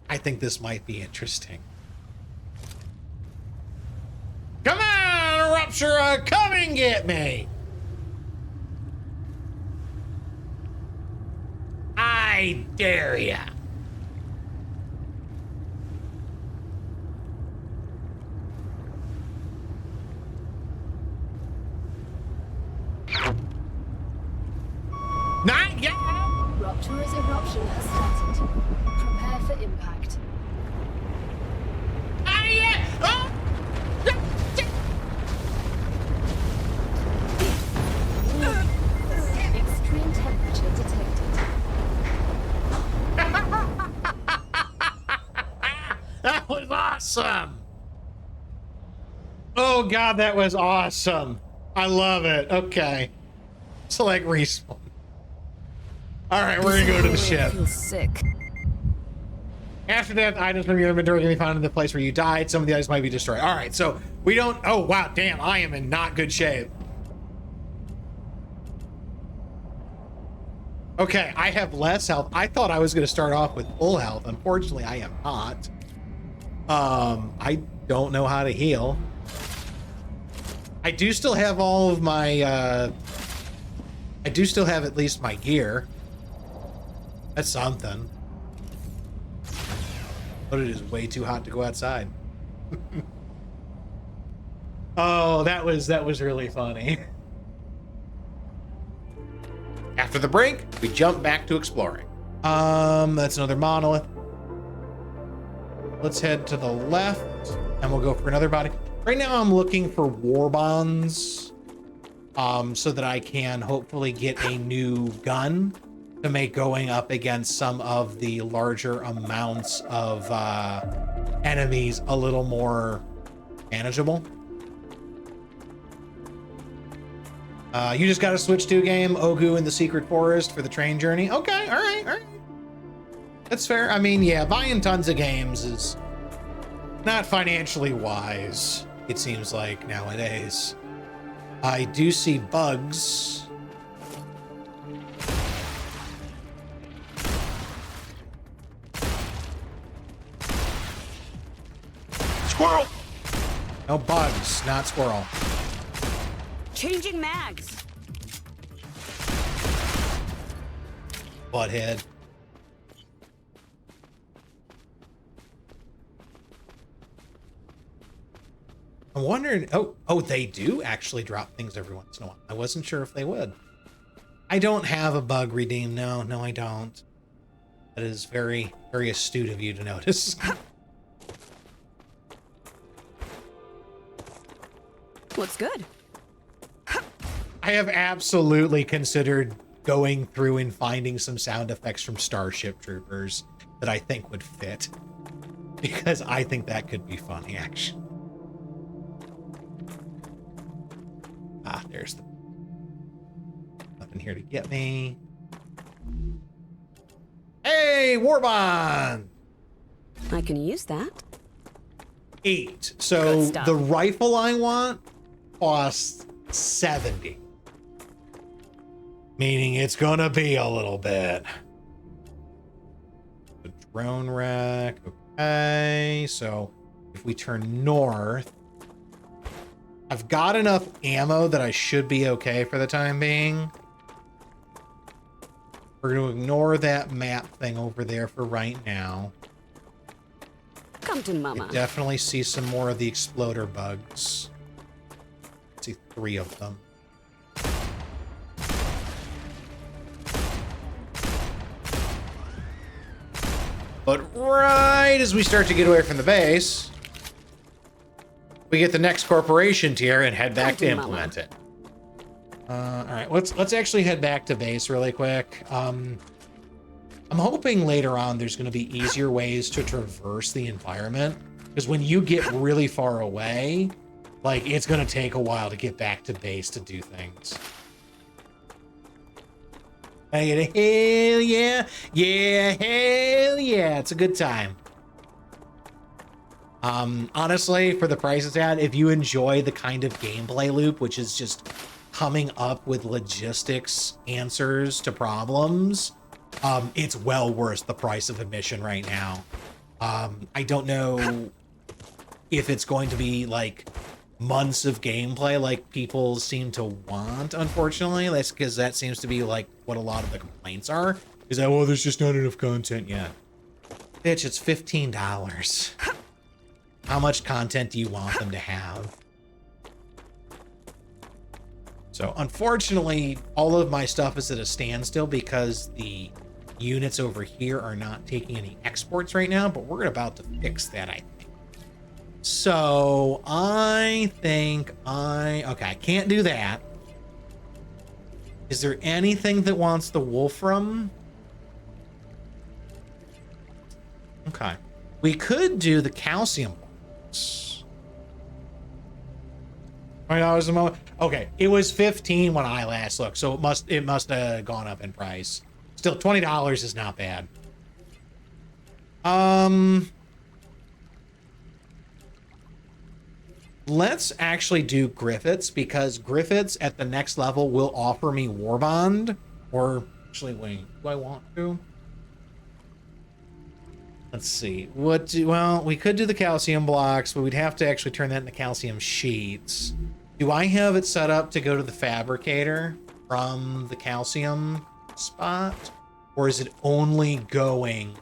I think this might be interesting. Come on, Rupture, come and get me! I dare ya! Not yet! Rupture's eruption has started. Prepare for impact. Not yet! Oh! Extreme temperature detected. That was awesome! Oh god, that was awesome. I love it. Okay. Select respawn. Alright, we're gonna go to the ship. I feel sick. After death, items from your inventory can be found in the place where you died. Some of the items might be destroyed. Alright, so we don't... Oh, wow, damn, I am in not good shape. Okay, I have less health. I thought I was going to start off with full health. Unfortunately, I am not. I don't know how to heal. I do still have all of my, I do still have at least my gear. That's something. But it is way too hot to go outside. Oh, that was really funny. After the break, we jump back to exploring. That's another monolith. Let's head to the left and we'll go for another body. Right now I'm looking for war bonds, so that I can hopefully get a new gun to make going up against some of the larger amounts of enemies a little more manageable. You just got to switch to a game, Ogu in the Secret Forest for the train journey. Okay, all right. That's fair. I mean, yeah, buying tons of games is not financially wise, it seems like nowadays. I do see bugs. Squirrel! No bugs, not squirrel. Changing mags. Butthead. I'm wondering, oh, they do actually drop things every once in a while. I wasn't sure if they would. I don't have a bug redeem. No, I don't. That is very, very astute of you to notice. Looks good. I have absolutely considered going through and finding some sound effects from Starship Troopers that I think would fit, because I think that could be funny, actually. Ah, there's the... Nothing here to get me. Hey, Warbond! I can use that. 8. So Good stuff. the rifle I want costs 70. Meaning it's gonna be a little bit. The drone rack. Okay, so if we turn north, I've got enough ammo that I should be okay for the time being. We're gonna ignore that map thing over there for right now. Come to mama. Definitely see some more of the exploder bugs. See 3 of them. But right as we start to get away from the base, we get the next corporation tier and head back Thank to you, implement it. All right, let's actually head back to base really quick. I'm hoping later on there's going to be easier ways to traverse the environment, because when you get really far away, like, it's going to take a while to get back to base to do things. Hell yeah, yeah, hell yeah, it's a good time. Honestly, for the price it's at, if you enjoy the kind of gameplay loop, which is just coming up with logistics answers to problems, it's well worth the price of admission right now. I don't know if it's going to be like months of gameplay like people seem to want, unfortunately. That's because that seems to be like what a lot of the complaints are, is that, well, there's just not enough content yet. Bitch, it's $15. How much content do you want them to have? So unfortunately, all of my stuff is at a standstill because the units over here are not taking any exports right now, but we're about to fix that, I think. So I think okay, I can't do that. Is there anything that wants the wolfram? Okay. We could do the calcium blocks. $20 a moment. Okay, it was 15 when I last looked, so it must have gone up in price. Still, $20 is not bad. Let's actually do Griffiths, because Griffiths at the next level will offer me War Bond. Or actually, wait, do I want to? Let's see. Well, we could do the calcium blocks, but we'd have to actually turn that into calcium sheets. Do I have it set up to go to the fabricator from the calcium spot? Or is it only going...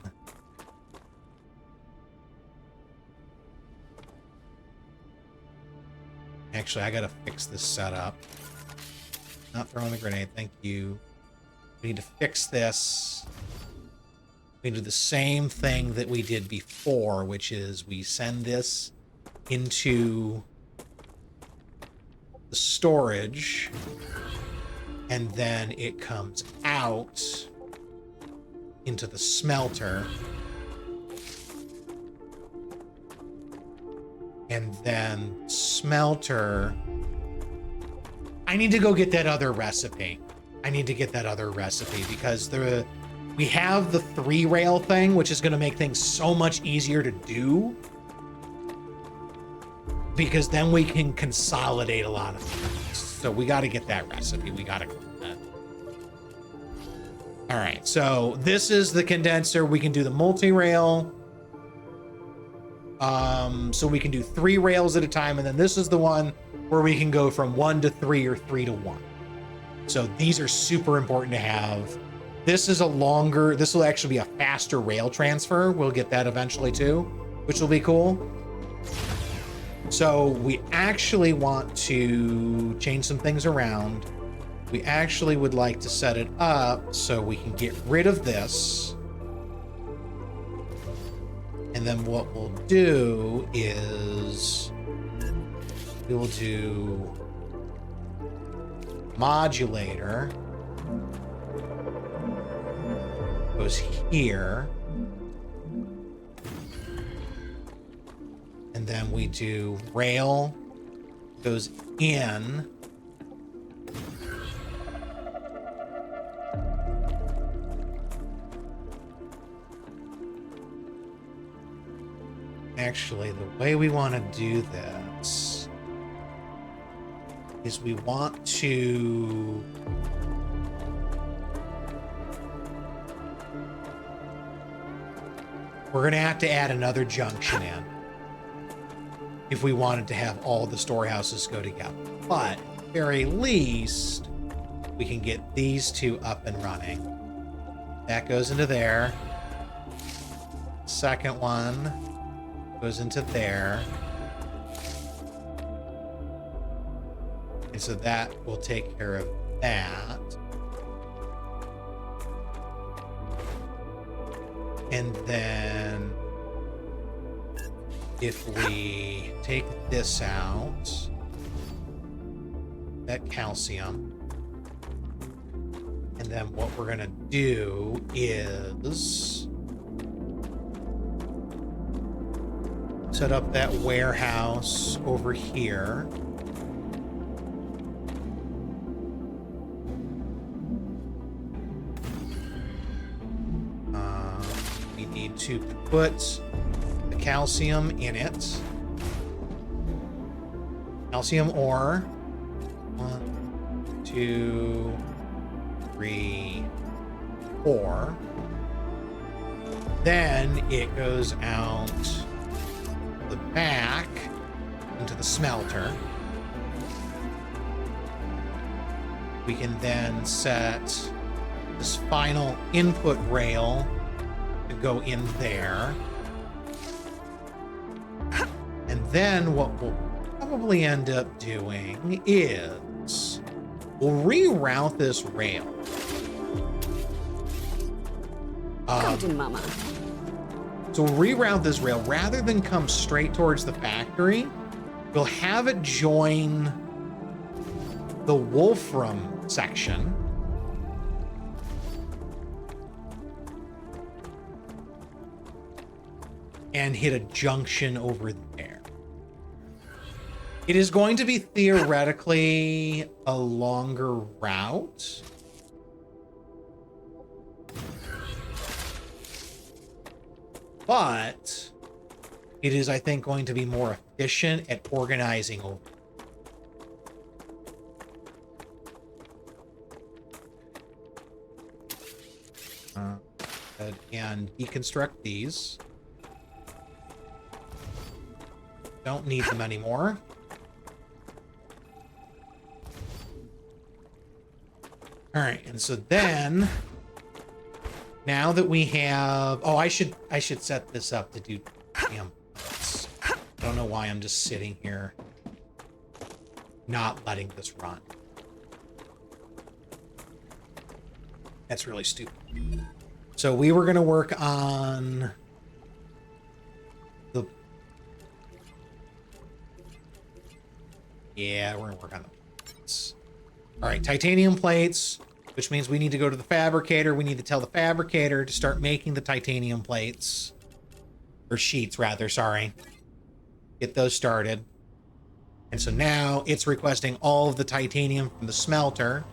Actually, I gotta fix this setup. Not throwing the grenade, thank you. We need to fix this. We do the same thing that we did before, which is we send this into the storage, and then it comes out into the smelter. And then smelter. I need to go get that other recipe. Because we have the 3-rail thing, which is going to make things so much easier to do. Because then we can consolidate a lot of things. So we got to get that recipe. We got to clean that. All right. So this is the condenser. We can do the multi-rail. So we can do 3 rails at a time, and then this is the one where we can go from 1 to 3 or 3 to 1. So these are super important to have. This will actually be a faster rail transfer. We'll get that eventually too, which will be cool. So we actually want to change some things around. We actually would like to set it up so we can get rid of this. And then what we'll do is we will do modulator goes here. And then we do rail goes in. Actually, the way we want to do this is we want to we're going to have to add another junction in if we wanted to have all the storehouses go together. But at the very least, we can get these two up and running. That goes into there. Second one goes into there. And so that will take care of that. And then if we take this out, that calcium, and then what we're gonna do is set up that warehouse over here. We need to put the calcium in it. Calcium ore. 1, 2, 3, 4. Then it goes out the back into the smelter. We can then set this final input rail to go in there. And then what we'll probably end up doing is we'll reroute this rail. Golden Mama. So we'll reroute this rail. Rather than come straight towards the factory, we'll have it join the Wolfram section. And hit a junction over there. It is going to be theoretically a longer route. But it is, I think, going to be more efficient at organizing over. And deconstruct these. Don't need them anymore. All right, and so then, now that we have, oh, I should set this up to do, damn. I don't know why I'm just sitting here, not letting this run. That's really stupid. So we were gonna work on the, yeah, we're gonna work on the plates. All right, titanium plates, which means we need to go to the fabricator. We need to tell the fabricator to start making the titanium plates, or sheets rather, sorry. Get those started. And so now it's requesting all of the titanium from the smelter.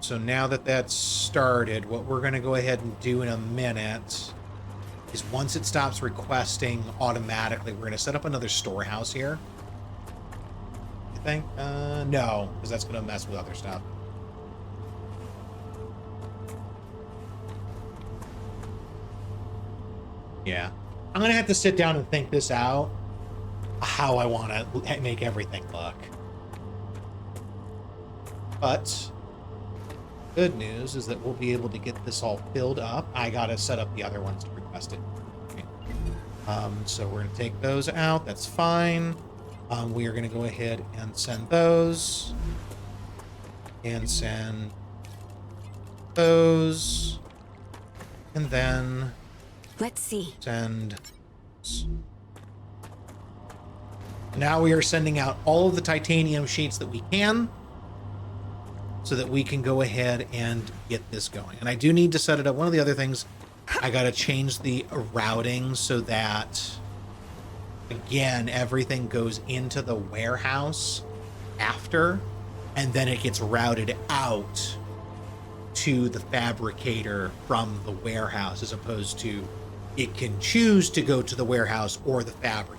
So now that that's started, what we're going to go ahead and do in a minute is once it stops requesting automatically, we're going to set up another storehouse here. I think? No, because that's going to mess with other stuff. Yeah. I'm going to have to sit down and think this out, how I want to make everything look. But good news is that we'll be able to get this all filled up. I got to set up the other ones to request it. Okay. So we're going to take those out. That's fine. We are going to go ahead and send those. And send those. And then Let's see. send. Now we are sending out all of the titanium sheets that we can, so that we can go ahead and get this going. And I do need to set it up. One of the other things, I got to change the routing so that, again, everything goes into the warehouse after, and then it gets routed out to the fabricator from the warehouse, as opposed to it can choose to go to the warehouse or the fabricator.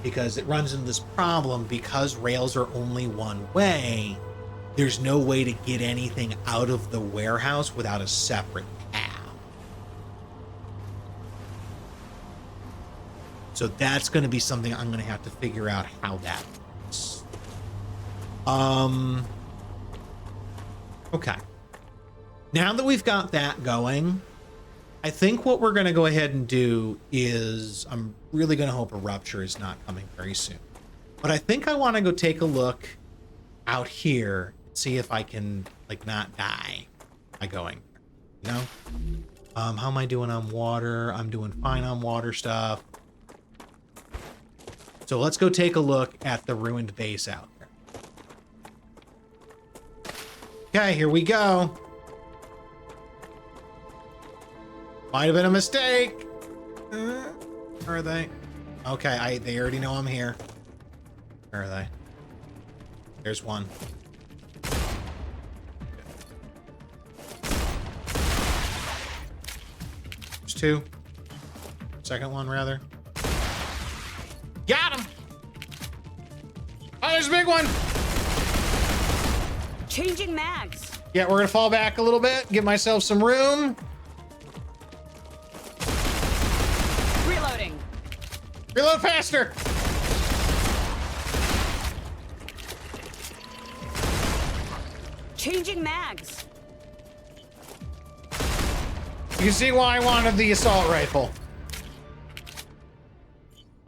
Because it runs into this problem, because rails are only one way, there's no way to get anything out of the warehouse without a separate path. So that's going to be something I'm going to have to figure out how that works. Okay. Now that we've got that going, I think what we're going to go ahead and do is, I'm really going to hope a rupture is not coming very soon. But I think I want to go take a look out here, see if I can, like, not die by going, you know? How am I doing on water? I'm doing fine on water stuff. So let's go take a look at the ruined base out there. Okay, here we go. Might have been a mistake. Where are they? Okay, they already know I'm here. Where are they? There's one. There's two. Second one, rather. Got him! Oh, there's a big one! Changing mags. Yeah, we're gonna fall back a little bit, give myself some room. Reloading. Reload faster! Changing mags. You can see why I wanted the assault rifle.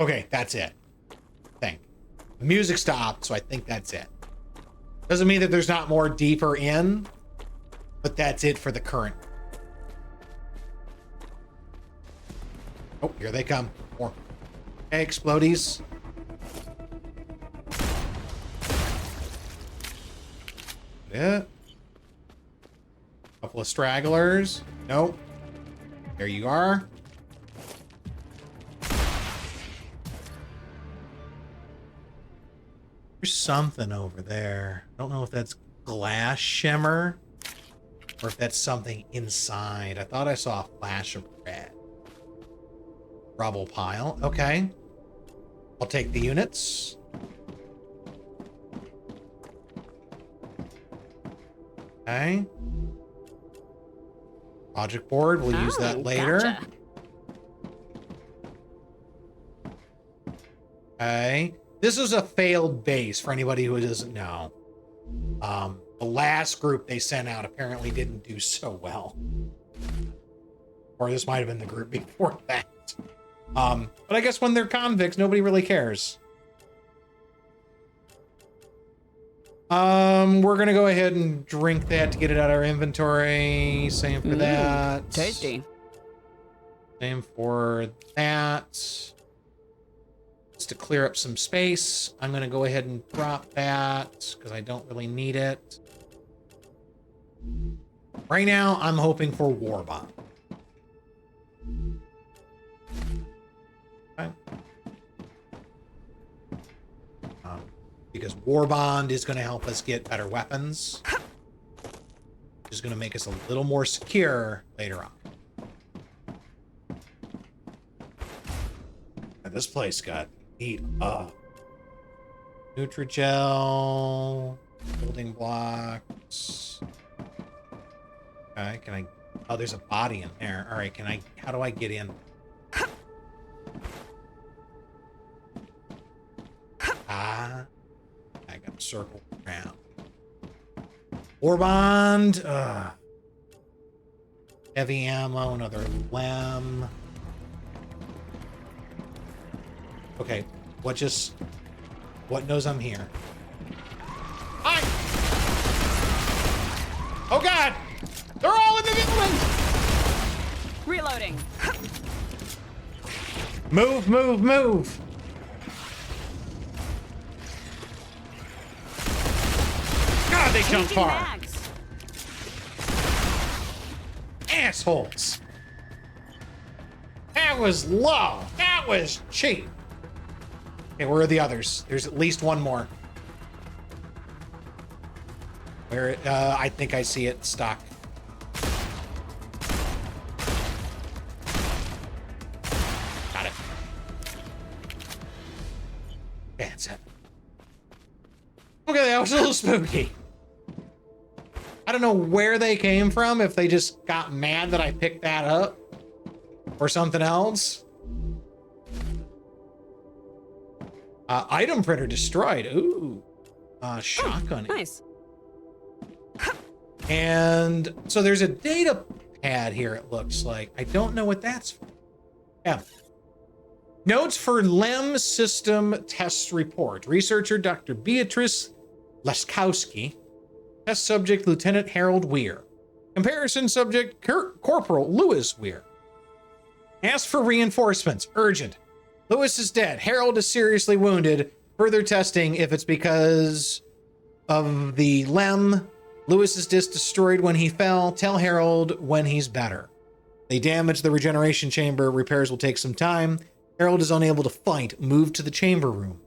Okay, that's it. I think. The music stopped, so I think that's it. Doesn't mean that there's not more deeper in, but that's it for the current. Oh, here they come. More. Okay, explodies. Yeah. Couple of stragglers. Nope. There you are. There's something over there. I don't know if that's glass shimmer or if that's something inside. I thought I saw a flash of red. Rubble pile. Okay. I'll take the units. Okay. Project board. We'll use that later. Gotcha. Okay. This is a failed base for anybody who doesn't know. The last group they sent out apparently didn't do so well. Or this might have been the group before that. But I guess when they're convicts, nobody really cares. We're gonna go ahead and drink that to get it out of our inventory. Same for that. Tasty. Same for that. Just to clear up some space, I'm gonna go ahead and drop that because I don't really need it. Right now, I'm hoping for War Bond. Okay. Because War Bond is going to help us get better weapons. Which is going to make us a little more secure later on. And this place got beat up. Nutrigel, building blocks. Okay, can I... Oh, there's a body in there. All right, can I... How do I get in? Ah... I got to circle around. War Bond. Heavy ammo, another lem. Okay, what knows I'm here? Hi! Oh God! They're all in the building! Reloading. Move, move, move! God, they jump Changing far. mags. Assholes. That was low. That was cheap. Okay, where are the others? There's at least one more. Where, I think I see it stuck. Got it. Okay, that's it. Okay, that was a little spooky. I don't know where they came from, if they just got mad that I picked that up or something else. Item printer destroyed. Ooh. Shotgun. Oh, nice. And so there's a data pad here, it looks like. I don't know what that's for. Yeah. Notes for LEM system test report. Researcher Dr. Beatrice Laskowski Test subject, Lieutenant Harold Weir. Comparison subject, Corporal Lewis Weir. Ask for reinforcements. Urgent. Lewis is dead. Harold is seriously wounded. Further testing if it's because of the LEM. Lewis's disc destroyed when he fell. Tell Harold when he's better. They damaged the regeneration chamber. Repairs will take some time. Harold is unable to fight. Move to the chamber room.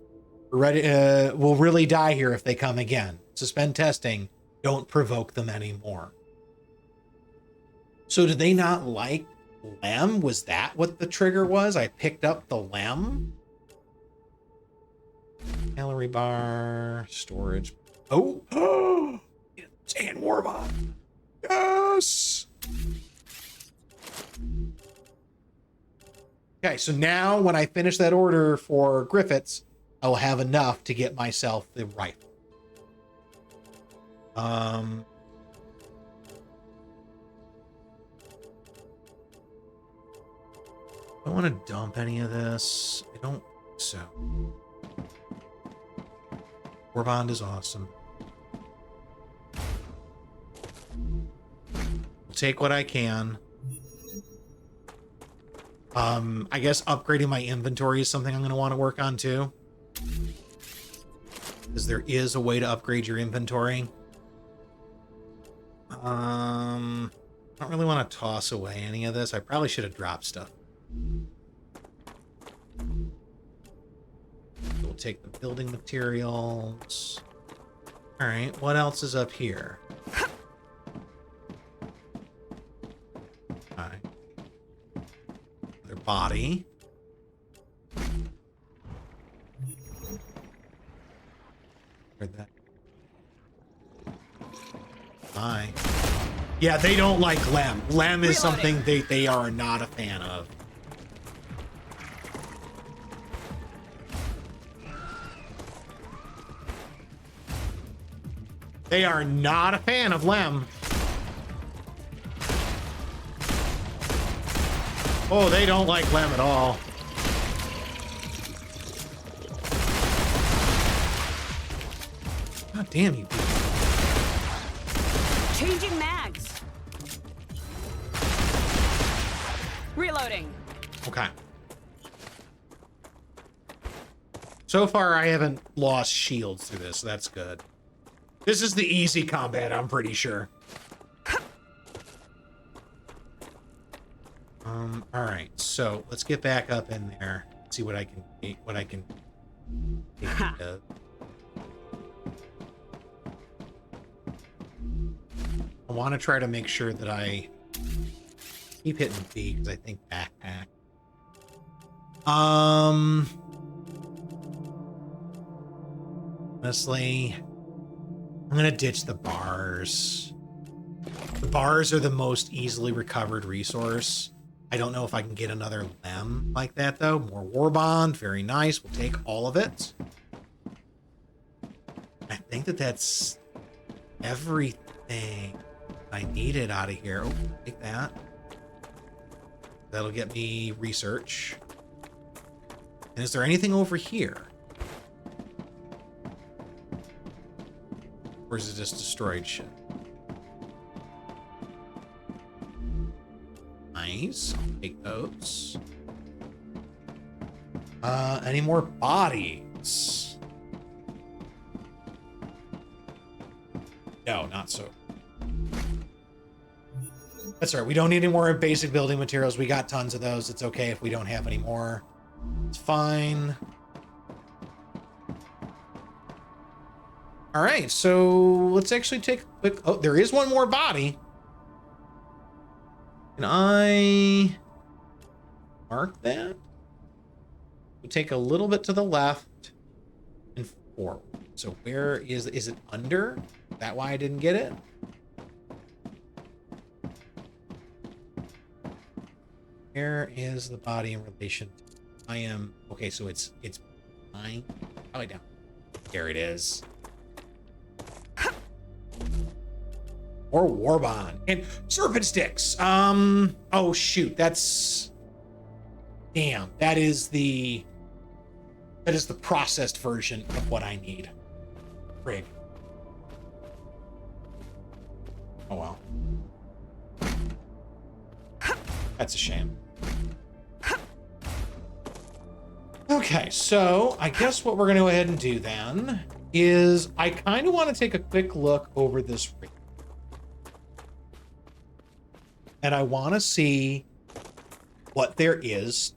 We'll really die here if they come again. Suspend testing. Don't provoke them anymore. So did they not like LEM? Was that what the trigger was? I picked up the LEM? Calorie bar, storage. Oh! Sand Warbot. Yes! Okay, so now when I finish that order for Griffiths, I will have enough to get myself the rifle. I don't want to dump any of this. I don't think so. Warbond is awesome. I'll take what I can. I guess upgrading my inventory is something I'm going to want to work on too. Because there is a way to upgrade your inventory. I don't really want to toss away any of this. I probably should have dropped stuff. We'll take the building materials. All right, what else is up here? All right. Their body. Where'd that? Hi. Yeah, they don't like LEM. LEM is something they are not a fan of. They are not a fan of LEM. Oh, they don't like LEM at all. God damn you people. Changing mags. Reloading. Okay. So far, I haven't lost shields through this, so that's good. This is the easy combat, I'm pretty sure. All right, so let's get back up in there. See what I can take of. I want to try to make sure that I keep hitting B because I think backpack. Honestly, I'm gonna ditch the bars. The bars are the most easily recovered resource. I don't know if I can get another LEM like that though. More war bond, very nice. We'll take all of it. I think that's everything I needed out of here. Oh, take that. That'll get me research. And is there anything over here? Or is it just destroyed shit? Nice. I'll take those. Any more bodies? No, not so. That's all right. We don't need any more basic building materials. We got tons of those. It's okay if we don't have any more. It's fine. All right, so let's actually take a quick... Oh, there is one more body. Can I mark that? We take a little bit to the left and forward. So where is it under? Is that why I didn't get it? Where is the body in relation? I am... Okay, so it's behind. Probably down. There it is. Or Warbond. And Serpent Sticks. Oh, shoot. That's... Damn. That is the processed version of what I need. Frig. Oh, well. That's a shame. Okay, so I guess what we're going to go ahead and do then is I kind of want to take a quick look over this rig. And I want to see what there is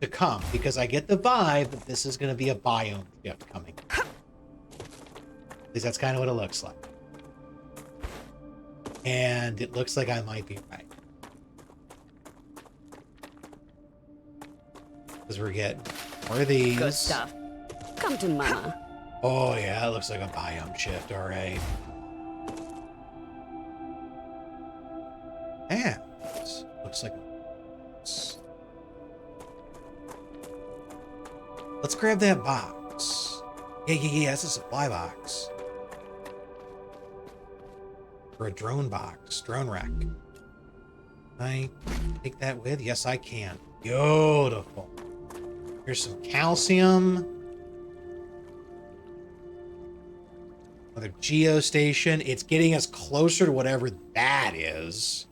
to come, because I get the vibe that this is going to be a biome shift coming. Because that's kind of what it looks like. And it looks like I might be right. Because we're getting more of these. Good stuff. Come to mama. Oh yeah, it looks like a biome shift, all right. Yeah, looks like. Let's grab that box. Yeah, it's a supply box. Or a drone box, drone rack. Can I take that with? Yes, I can. Beautiful. Here's some calcium. Another geostation. It's getting us closer to whatever that is.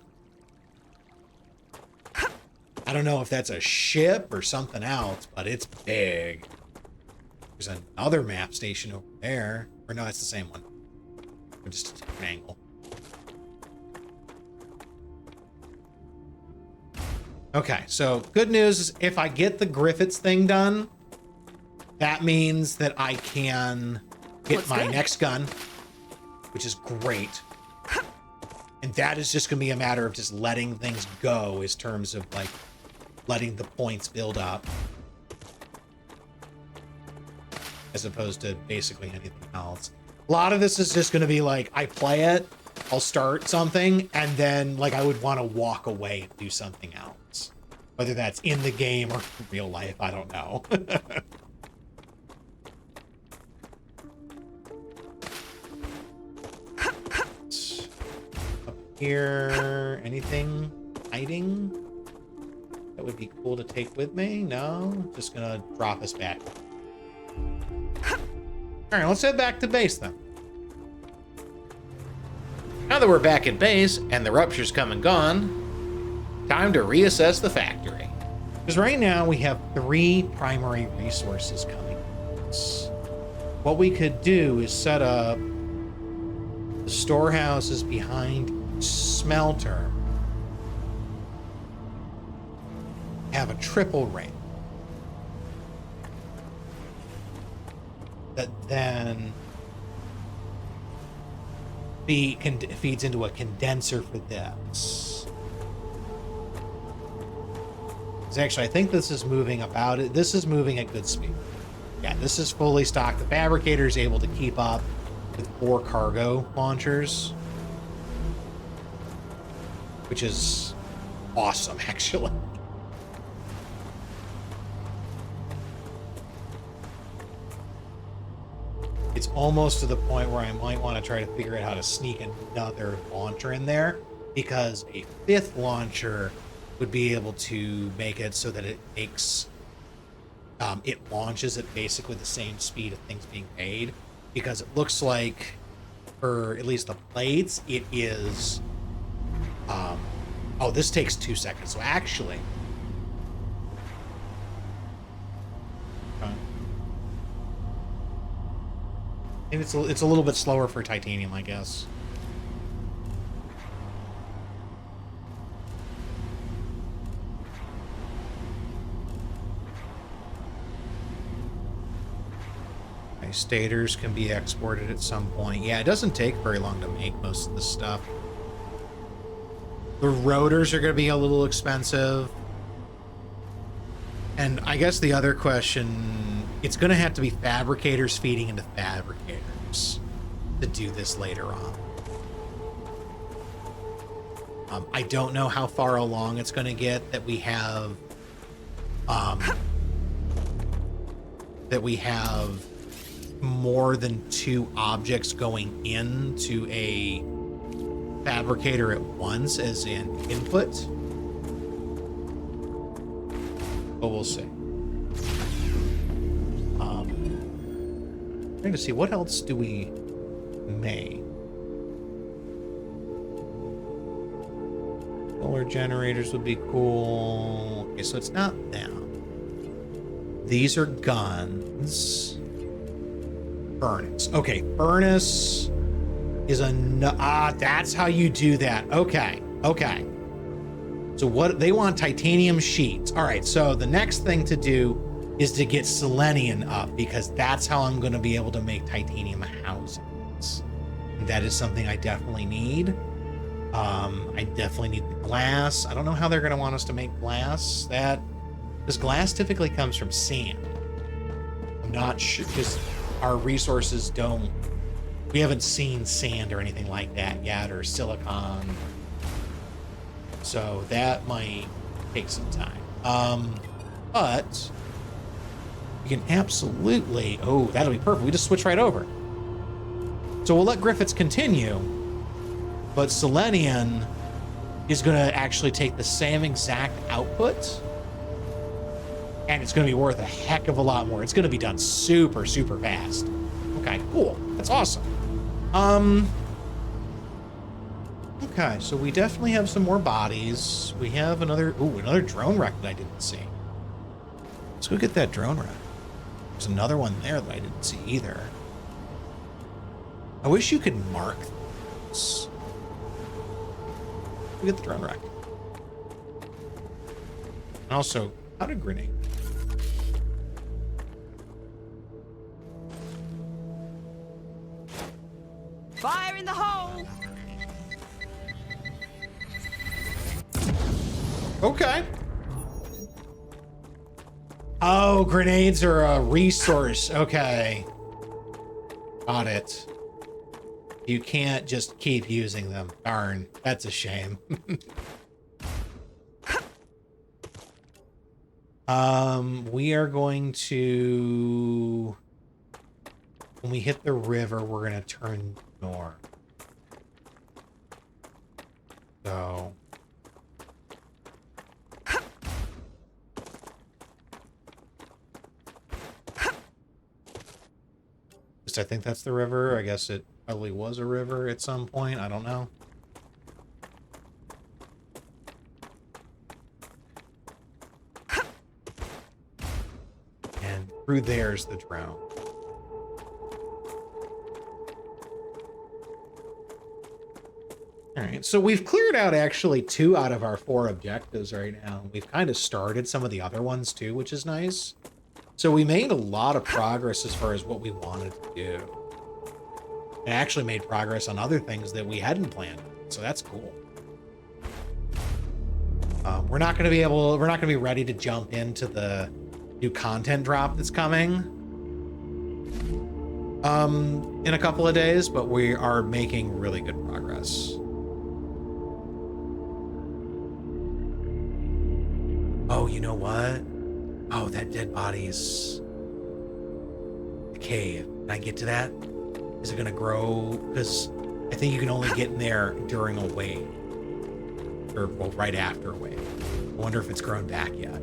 I don't know if that's a ship or something else, but it's big. There's another map station over there. Or no, it's the same one. Or just a different angle. Okay, so good news is if I get the Griffiths thing done, that means that I can get my next gun, which is great. And that is just going to be a matter of just letting things go in terms of like letting the points build up as opposed to basically anything else. A lot of this is just going to be like, I play it, I'll start something, and then like I would want to walk away and do something else. Whether that's in the game or in real life, I don't know. Up here, anything hiding that would be cool to take with me? No, just gonna drop us back. All right, let's head back to base then. Now that we're back at base and the rupture's come and gone, time to reassess the factory. Because right now we have 3 primary resources coming. What we could do is set up the storehouses behind each smelter. Have a triple ring. That then feeds into a condenser for this. Actually, I think this is moving about it. This is moving at good speed. Yeah, this is fully stocked. The fabricator is able to keep up with 4 cargo launchers, which is awesome, actually. It's almost to the point where I might want to try to figure out how to sneak another launcher in there, because a 5th launcher would be able to make it so that it makes it launches at basically the same speed of things being made, because it looks like for at least the plates it is oh, this takes 2 seconds, so actually maybe it's a little bit slower for titanium, I guess. Stators can be exported at some point. Yeah, it doesn't take very long to make most of this stuff. The rotors are going to be a little expensive. And I guess the other question, it's going to have to be fabricators feeding into fabricators to do this later on. I don't know how far along it's going to get that we have more than 2 objects going into a fabricator at once as an input. But we'll see. Trying to see what else do we make. Solar generators would be cool. Okay, so it's not them. These are guns. Furnace. Okay, furnace is that's how you do that. Okay, okay. So what they want, titanium sheets. All right, so the next thing to do is to get selenium up, because that's how I'm going to be able to make titanium housings. And that is something I definitely need. I definitely need the glass. I don't know how they're going to want us to make glass. Because glass typically comes from sand. I'm not sure, because our resources we haven't seen sand or anything like that yet, or silicon. So that might take some time. But you can absolutely, that'll be perfect. We just switch right over. So we'll let Griffiths continue, but Selenian is going to actually take the same exact output, and it's going to be worth a heck of a lot more. It's going to be done super, super fast. Okay, cool. That's awesome. Okay, so we definitely have some more bodies. We have another drone wreck that I didn't see. Let's go get that drone wreck. There's another one there that I didn't see either. I wish you could mark things. We get the drone wreck. And also, how did grenade? Fire in the hole! Okay. Oh, grenades are a resource. Okay. Got it. You can't just keep using them. Darn, that's a shame. We are going to... When we hit the river, we're going to turn north. So... I think that's the river. I guess it probably was a river at some point. I don't know. And through there's the drone. All right, so we've cleared out actually 2 out of our 4 objectives right now. We've kind of started some of the other ones too, which is nice. So we made a lot of progress as far as what we wanted to do. And actually made progress on other things that we hadn't planned. So that's cool. We're not going to be ready to jump into the new content drop that's coming in a couple of days, but we are making really good progress. Oh, you know what? Oh, that dead body is the cave. Can I get to that? Is it going to grow? Because I think you can only get in there during a wave. Or, well, right after a wave. I wonder if it's grown back yet.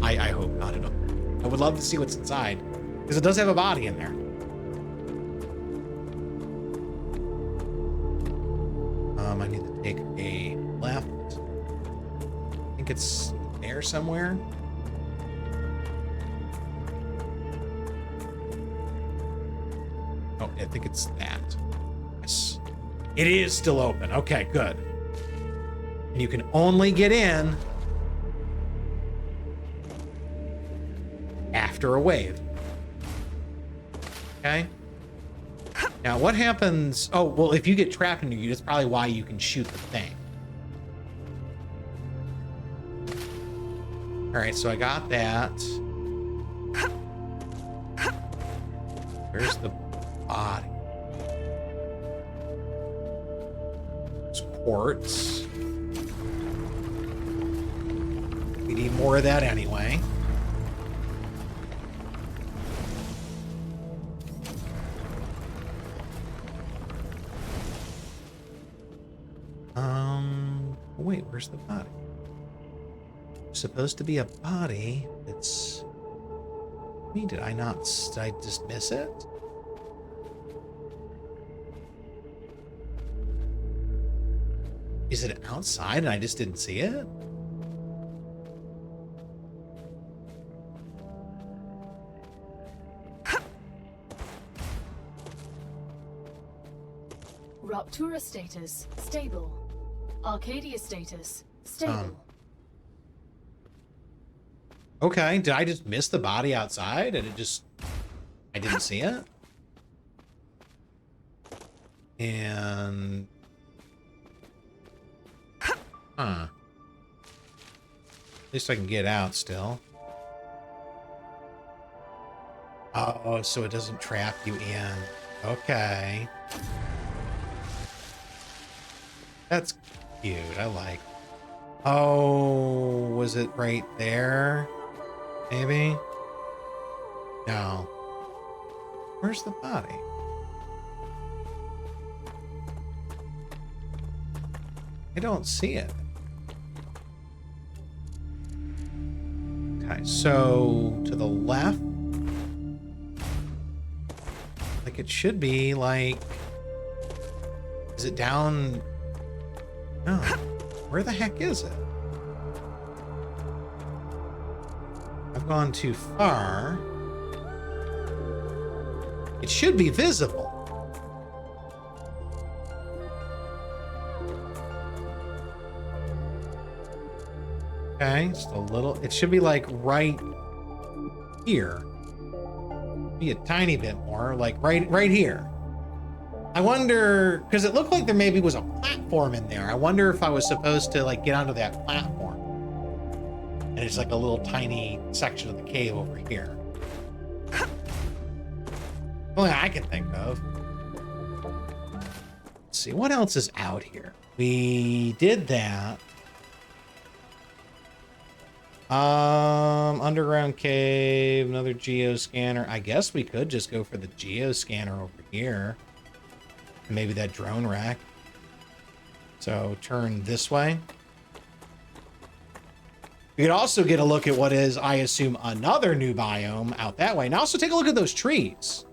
I hope not at all. I would love to see what's inside. Because it does have a body in there. I need to take a left. I think it's there somewhere. Oh, I think it's that. Yes. It is still open. Okay, good. And you can only get in after a wave. Okay. Now, what happens? Oh, well, if you get trapped in you, that's probably why you can shoot the thing. All right, so I got that. Where's the body? There's quartz. We need more of that anyway. Wait, where's the body? There's supposed to be a body that's... Did I just miss it? Is it outside and I just didn't see it? Ruptura status, stable. Arcadia status, stable. Okay, did I just miss the body outside and I didn't see it? And... Huh. At least I can get out still. Oh, so it doesn't trap you in. Okay. That's cute. I like. Oh, was it right there? Maybe? No. Where's the body? I don't see it. Okay, so to the left. Like it should be like... Is it down... No. Where the heck is it? I've gone too far. It should be visible. Okay, just a little. It should be like right here. Be a tiny bit more, like right here. I wonder, because it looked like there maybe was a platform in there. I wonder if I was supposed to like get onto that platform. And it's like a little tiny section of the cave over here. Only I can think of. Let's see, what else is out here? We did that. Underground cave, another geoscanner. I guess we could just go for the geoscanner over here. Maybe that drone rack. So turn this way. We could also get a look at what is, I assume, another new biome out that way. And also take a look at those trees.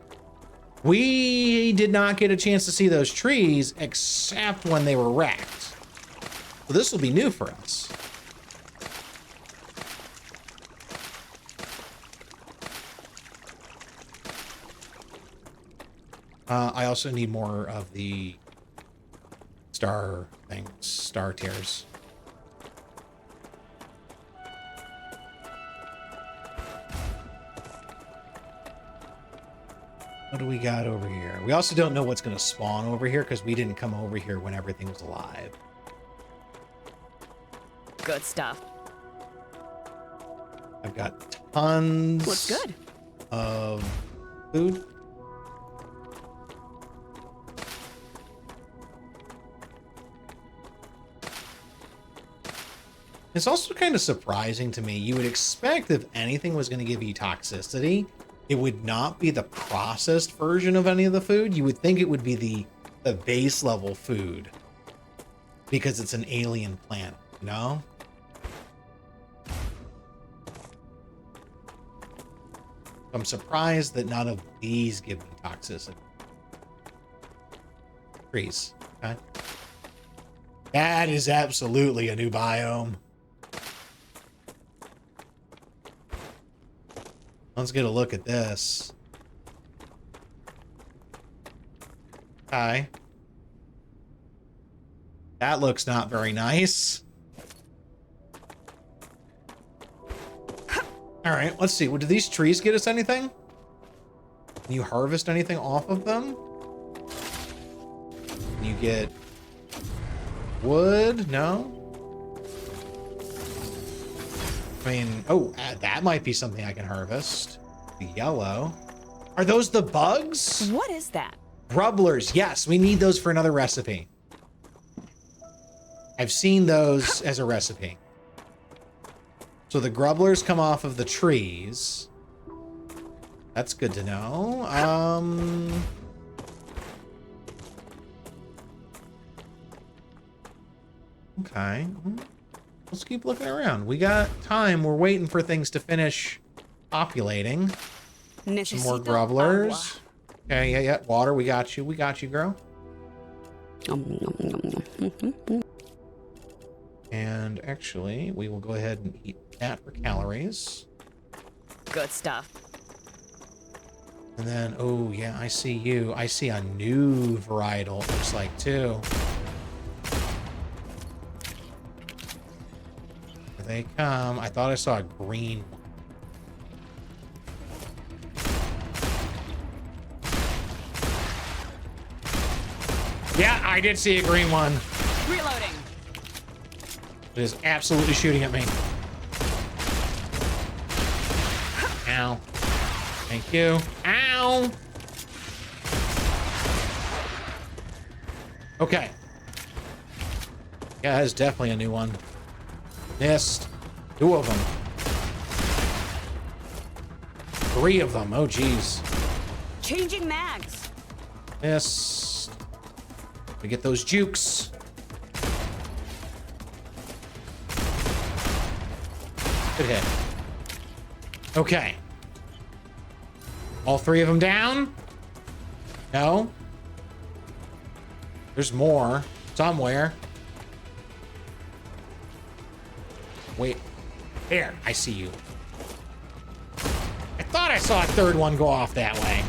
We did not get a chance to see those trees except when they were wrecked. So this will be new for us. I also need more of the star things, star tears. What do we got over here? We also don't know what's going to spawn over here because we didn't come over here when everything was alive. Good stuff. I've got tons Looks good. of food. It's also kind of surprising to me. You would expect if anything was going to give you toxicity, it would not be the processed version of any of the food. You would think it would be the base level food because it's an alien planet, you know? I'm surprised that none of these give me toxicity. Trees, okay? That is absolutely a new biome. Let's get a look at this. Hi. That looks not very nice. All right, let's see. Well, do these trees get us anything? Can you harvest anything off of them? Can you get wood? No? I mean, oh, that might be something I can harvest. The yellow. Are those the bugs? What is that? Grubblers. Yes, we need those for another recipe. I've seen those as a recipe. So the grubblers come off of the trees. That's good to know. Okay. Let's keep looking around. We got time. We're waiting for things to finish populating. Some more grubblers. Okay, yeah. Water, we got you. We got you, girl. And actually, we will go ahead and eat that for calories. Good stuff. And then, oh yeah, I see you. I see a new varietal, it looks like, too. Here they come. I thought I saw a green one. Yeah, I did see a green one. Reloading. It is absolutely shooting at me. Ow. Thank you. Ow! Okay. Yeah, that's definitely a new one. Missed. 2 of them. 3 of them. Oh, geez. Changing mags. Missed. We get those jukes. Good hit. Okay. All 3 of them down? No? There's more somewhere. Wait. There, I see you. I thought I saw a 3rd one go off that way.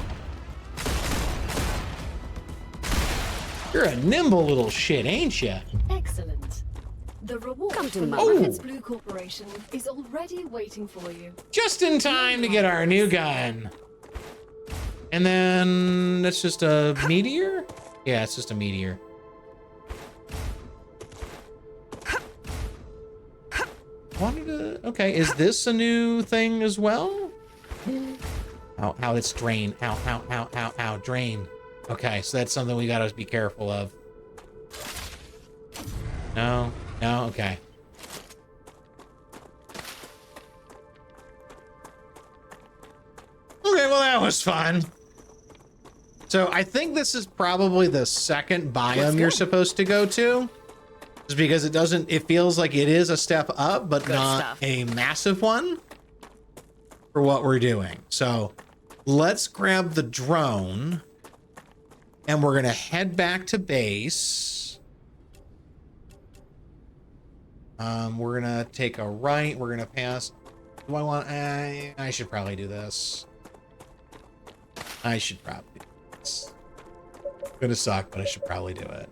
You're a nimble little shit, ain't you? Excellent. The reward Come to from the mama. Rabbit's Blue Corporation is already waiting for you. Just in time to get our new gun. And then that's just a meteor? Yeah, it's just a meteor. Wanted to, okay, is this a new thing as well? How it's drain. How drain. Okay, so that's something we gotta be careful of. No, okay. Okay, well that was fun. So I think this is probably the second biome you're supposed to go to. Just because it feels like it is a step up, but Good not stuff. a massive one for what we're doing. So let's grab the drone and we're gonna head back to base. We're gonna take a right, we're gonna pass. Do I want, I should probably do this. I should probably do this. It's gonna suck, but I should probably do it.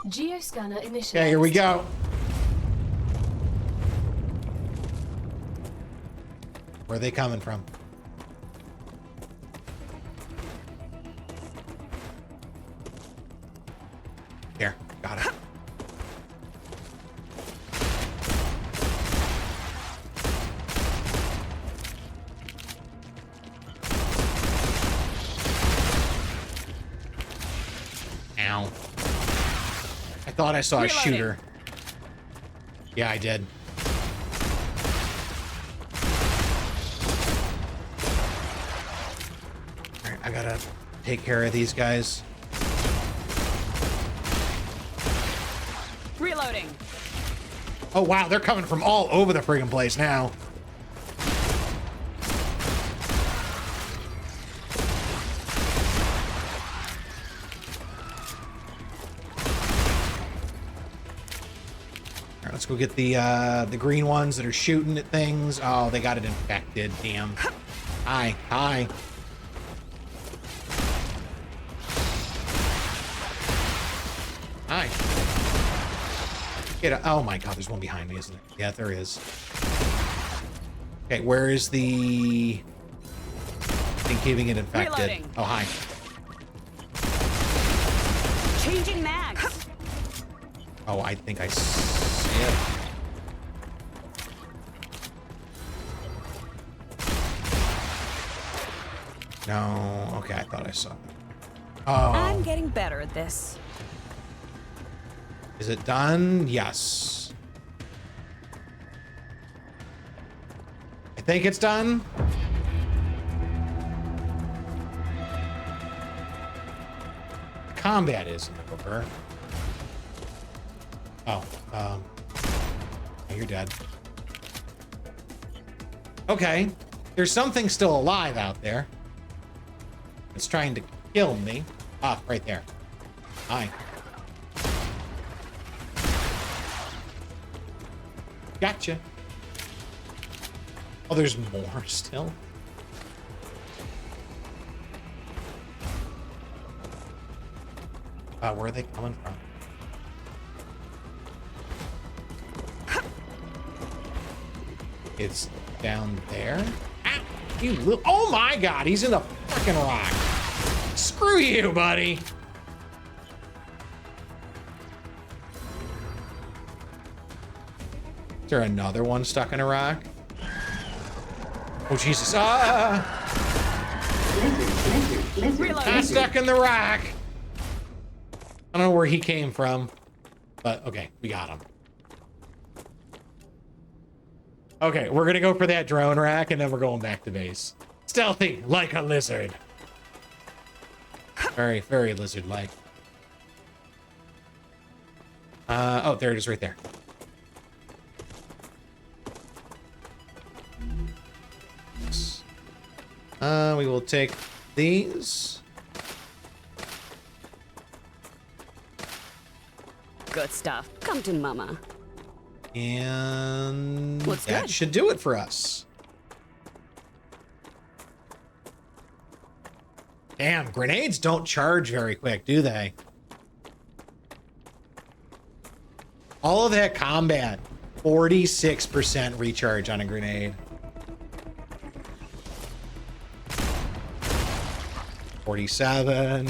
Geoscanner initialized. Okay, here we go. Where are they coming from? Here, got it. Ow. I thought I saw a Reloading. shooter. Yeah, I did. All right, I gotta take care of these guys. Reloading. Oh, wow, they're coming from all over the friggin' place now. All right, let's go get the green ones that are shooting at things. Oh, they got it infected. Damn. Hi. Hi. Get a, oh my god, there's one behind me, isn't there? Yeah, there is. Okay, where is the thing keeping it infected? Reloading. Oh, hi. Changing mags. Oh, I think I see it. No, okay, I thought I saw it. I'm Oh, getting better at this. is it done? Yes. I think it's done. Combat isn't over. Oh, you're dead. Okay, there's something still alive out there. It's trying to kill me. Ah, right there. Hi. Gotcha. Oh, there's more still. Where are they coming from? It's down there. Ow, you little, oh my God, he's in a freaking rock. Screw you, buddy. Is there another one stuck in a rock? Oh, Jesus. Ah! Not stuck in the rock. I don't know where he came from, but okay, we got him. Okay, we're gonna go for that drone rack and then we're going back to base. Stealthy, like a lizard. Very, very lizard-like. Oh, there it is right there. We will take these. Good stuff. Come to mama. And Looks that good. should do it for us. Damn, grenades don't charge very quick, do they? All of that combat, 46% recharge on a grenade. 47.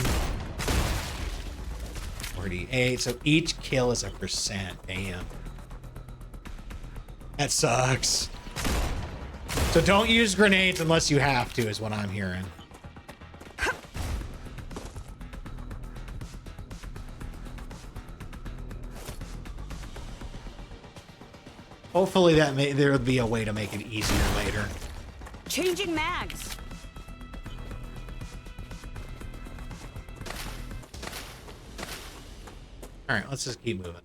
48. So each kill is a percent. Damn. That sucks. So don't use grenades unless you have to, is what I'm hearing. Hopefully there will be a way to make it easier later. Changing mags. All right, let's just keep moving.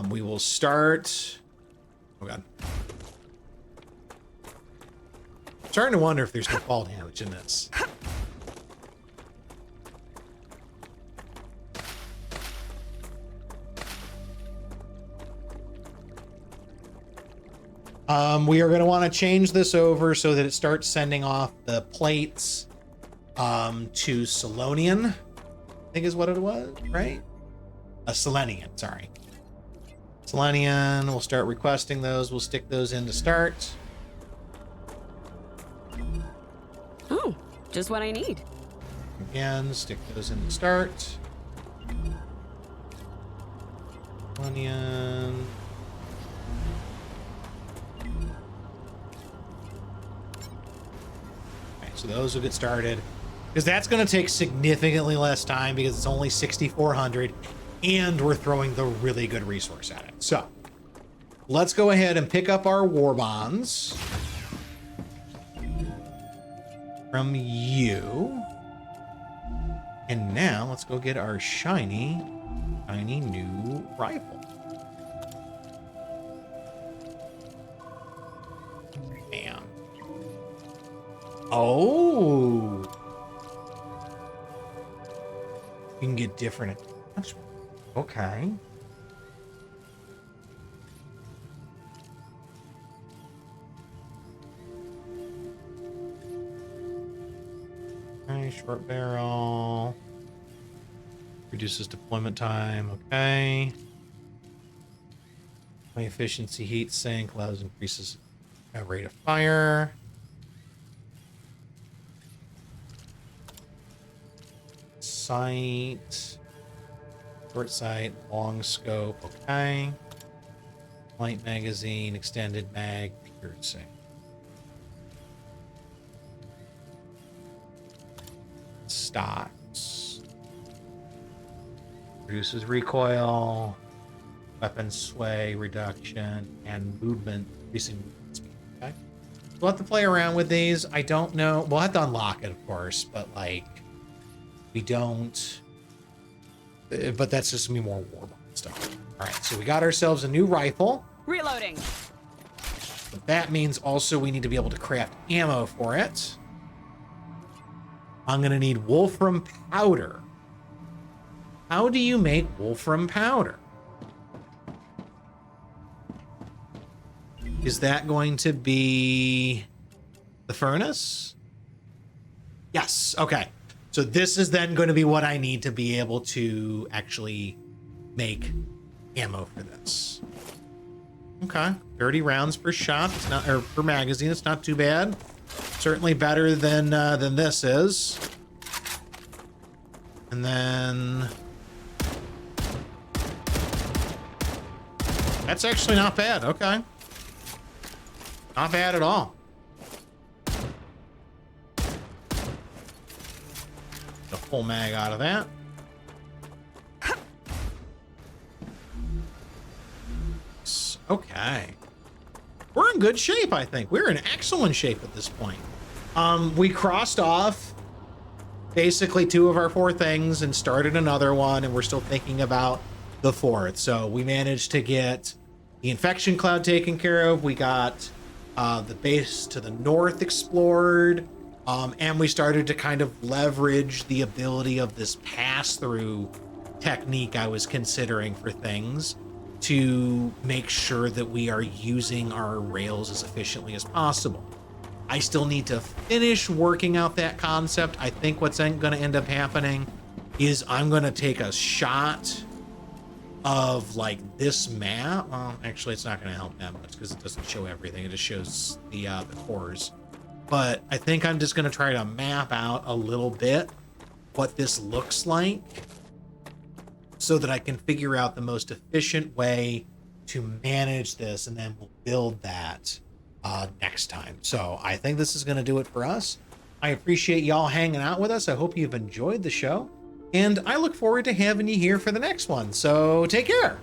We will start. Oh God. I'm starting to wonder if there's no fall damage in this. We are going to want to change this over so that it starts sending off the plates to Selenian, I think is what it was, right? Selenian, sorry. Selenian, we'll start requesting those. We'll stick those in to start. Oh, just what I need. Again, stick those in to start. Selenian. So those will get started because that's going to take significantly less time because it's only 6,400 and we're throwing the really good resource at it. So let's go ahead and pick up our war bonds from you. And now let's go get our shiny new rifle. Bam. Oh, you can get different attachments. Okay. Okay, short barrel. Reduces deployment time. Okay. High efficiency heat sink allows increases rate of fire. Sight, short sight, long scope, okay. Light magazine, extended mag, pure sync. Stocks. Reduces recoil, weapon sway reduction, and movement, increasing movement speed, okay. We'll have to play around with these. I don't know. We'll have to unlock it, of course, but like, we don't, but that's just gonna be more warbond stuff. All right, so we got ourselves a new rifle. Reloading. But that means also we need to be able to craft ammo for it. I'm going to need wolfram powder. How do you make wolfram powder? Is that going to be the furnace? Yes. Okay. So this is then going to be what I need to be able to actually make ammo for this. Okay. 30 rounds per shot. It's not, or per magazine. It's not too bad. Certainly better than this is. And then that's actually not bad. Okay. Not bad at all. A full mag out of that. Okay. We're in good shape, I think. We're in excellent shape at this point. We crossed off basically 2 of our 4 things and started another one, and we're still thinking about the 4th. So we managed to get the infection cloud taken care of. We got the base to the north explored, and we started to kind of leverage the ability of this pass-through technique I was considering for things to make sure that we are using our rails as efficiently as possible. I still need to finish working out that concept. I think what's going to end up happening is I'm going to take a shot of like this map. Well, actually, it's not going to help that much because it doesn't show everything. It just shows the cores. But I think I'm just going to try to map out a little bit what this looks like so that I can figure out the most efficient way to manage this, and then we'll build that next time. So I think this is going to do it for us. I appreciate y'all hanging out with us. I hope you've enjoyed the show, and I look forward to having you here for the next one. So take care.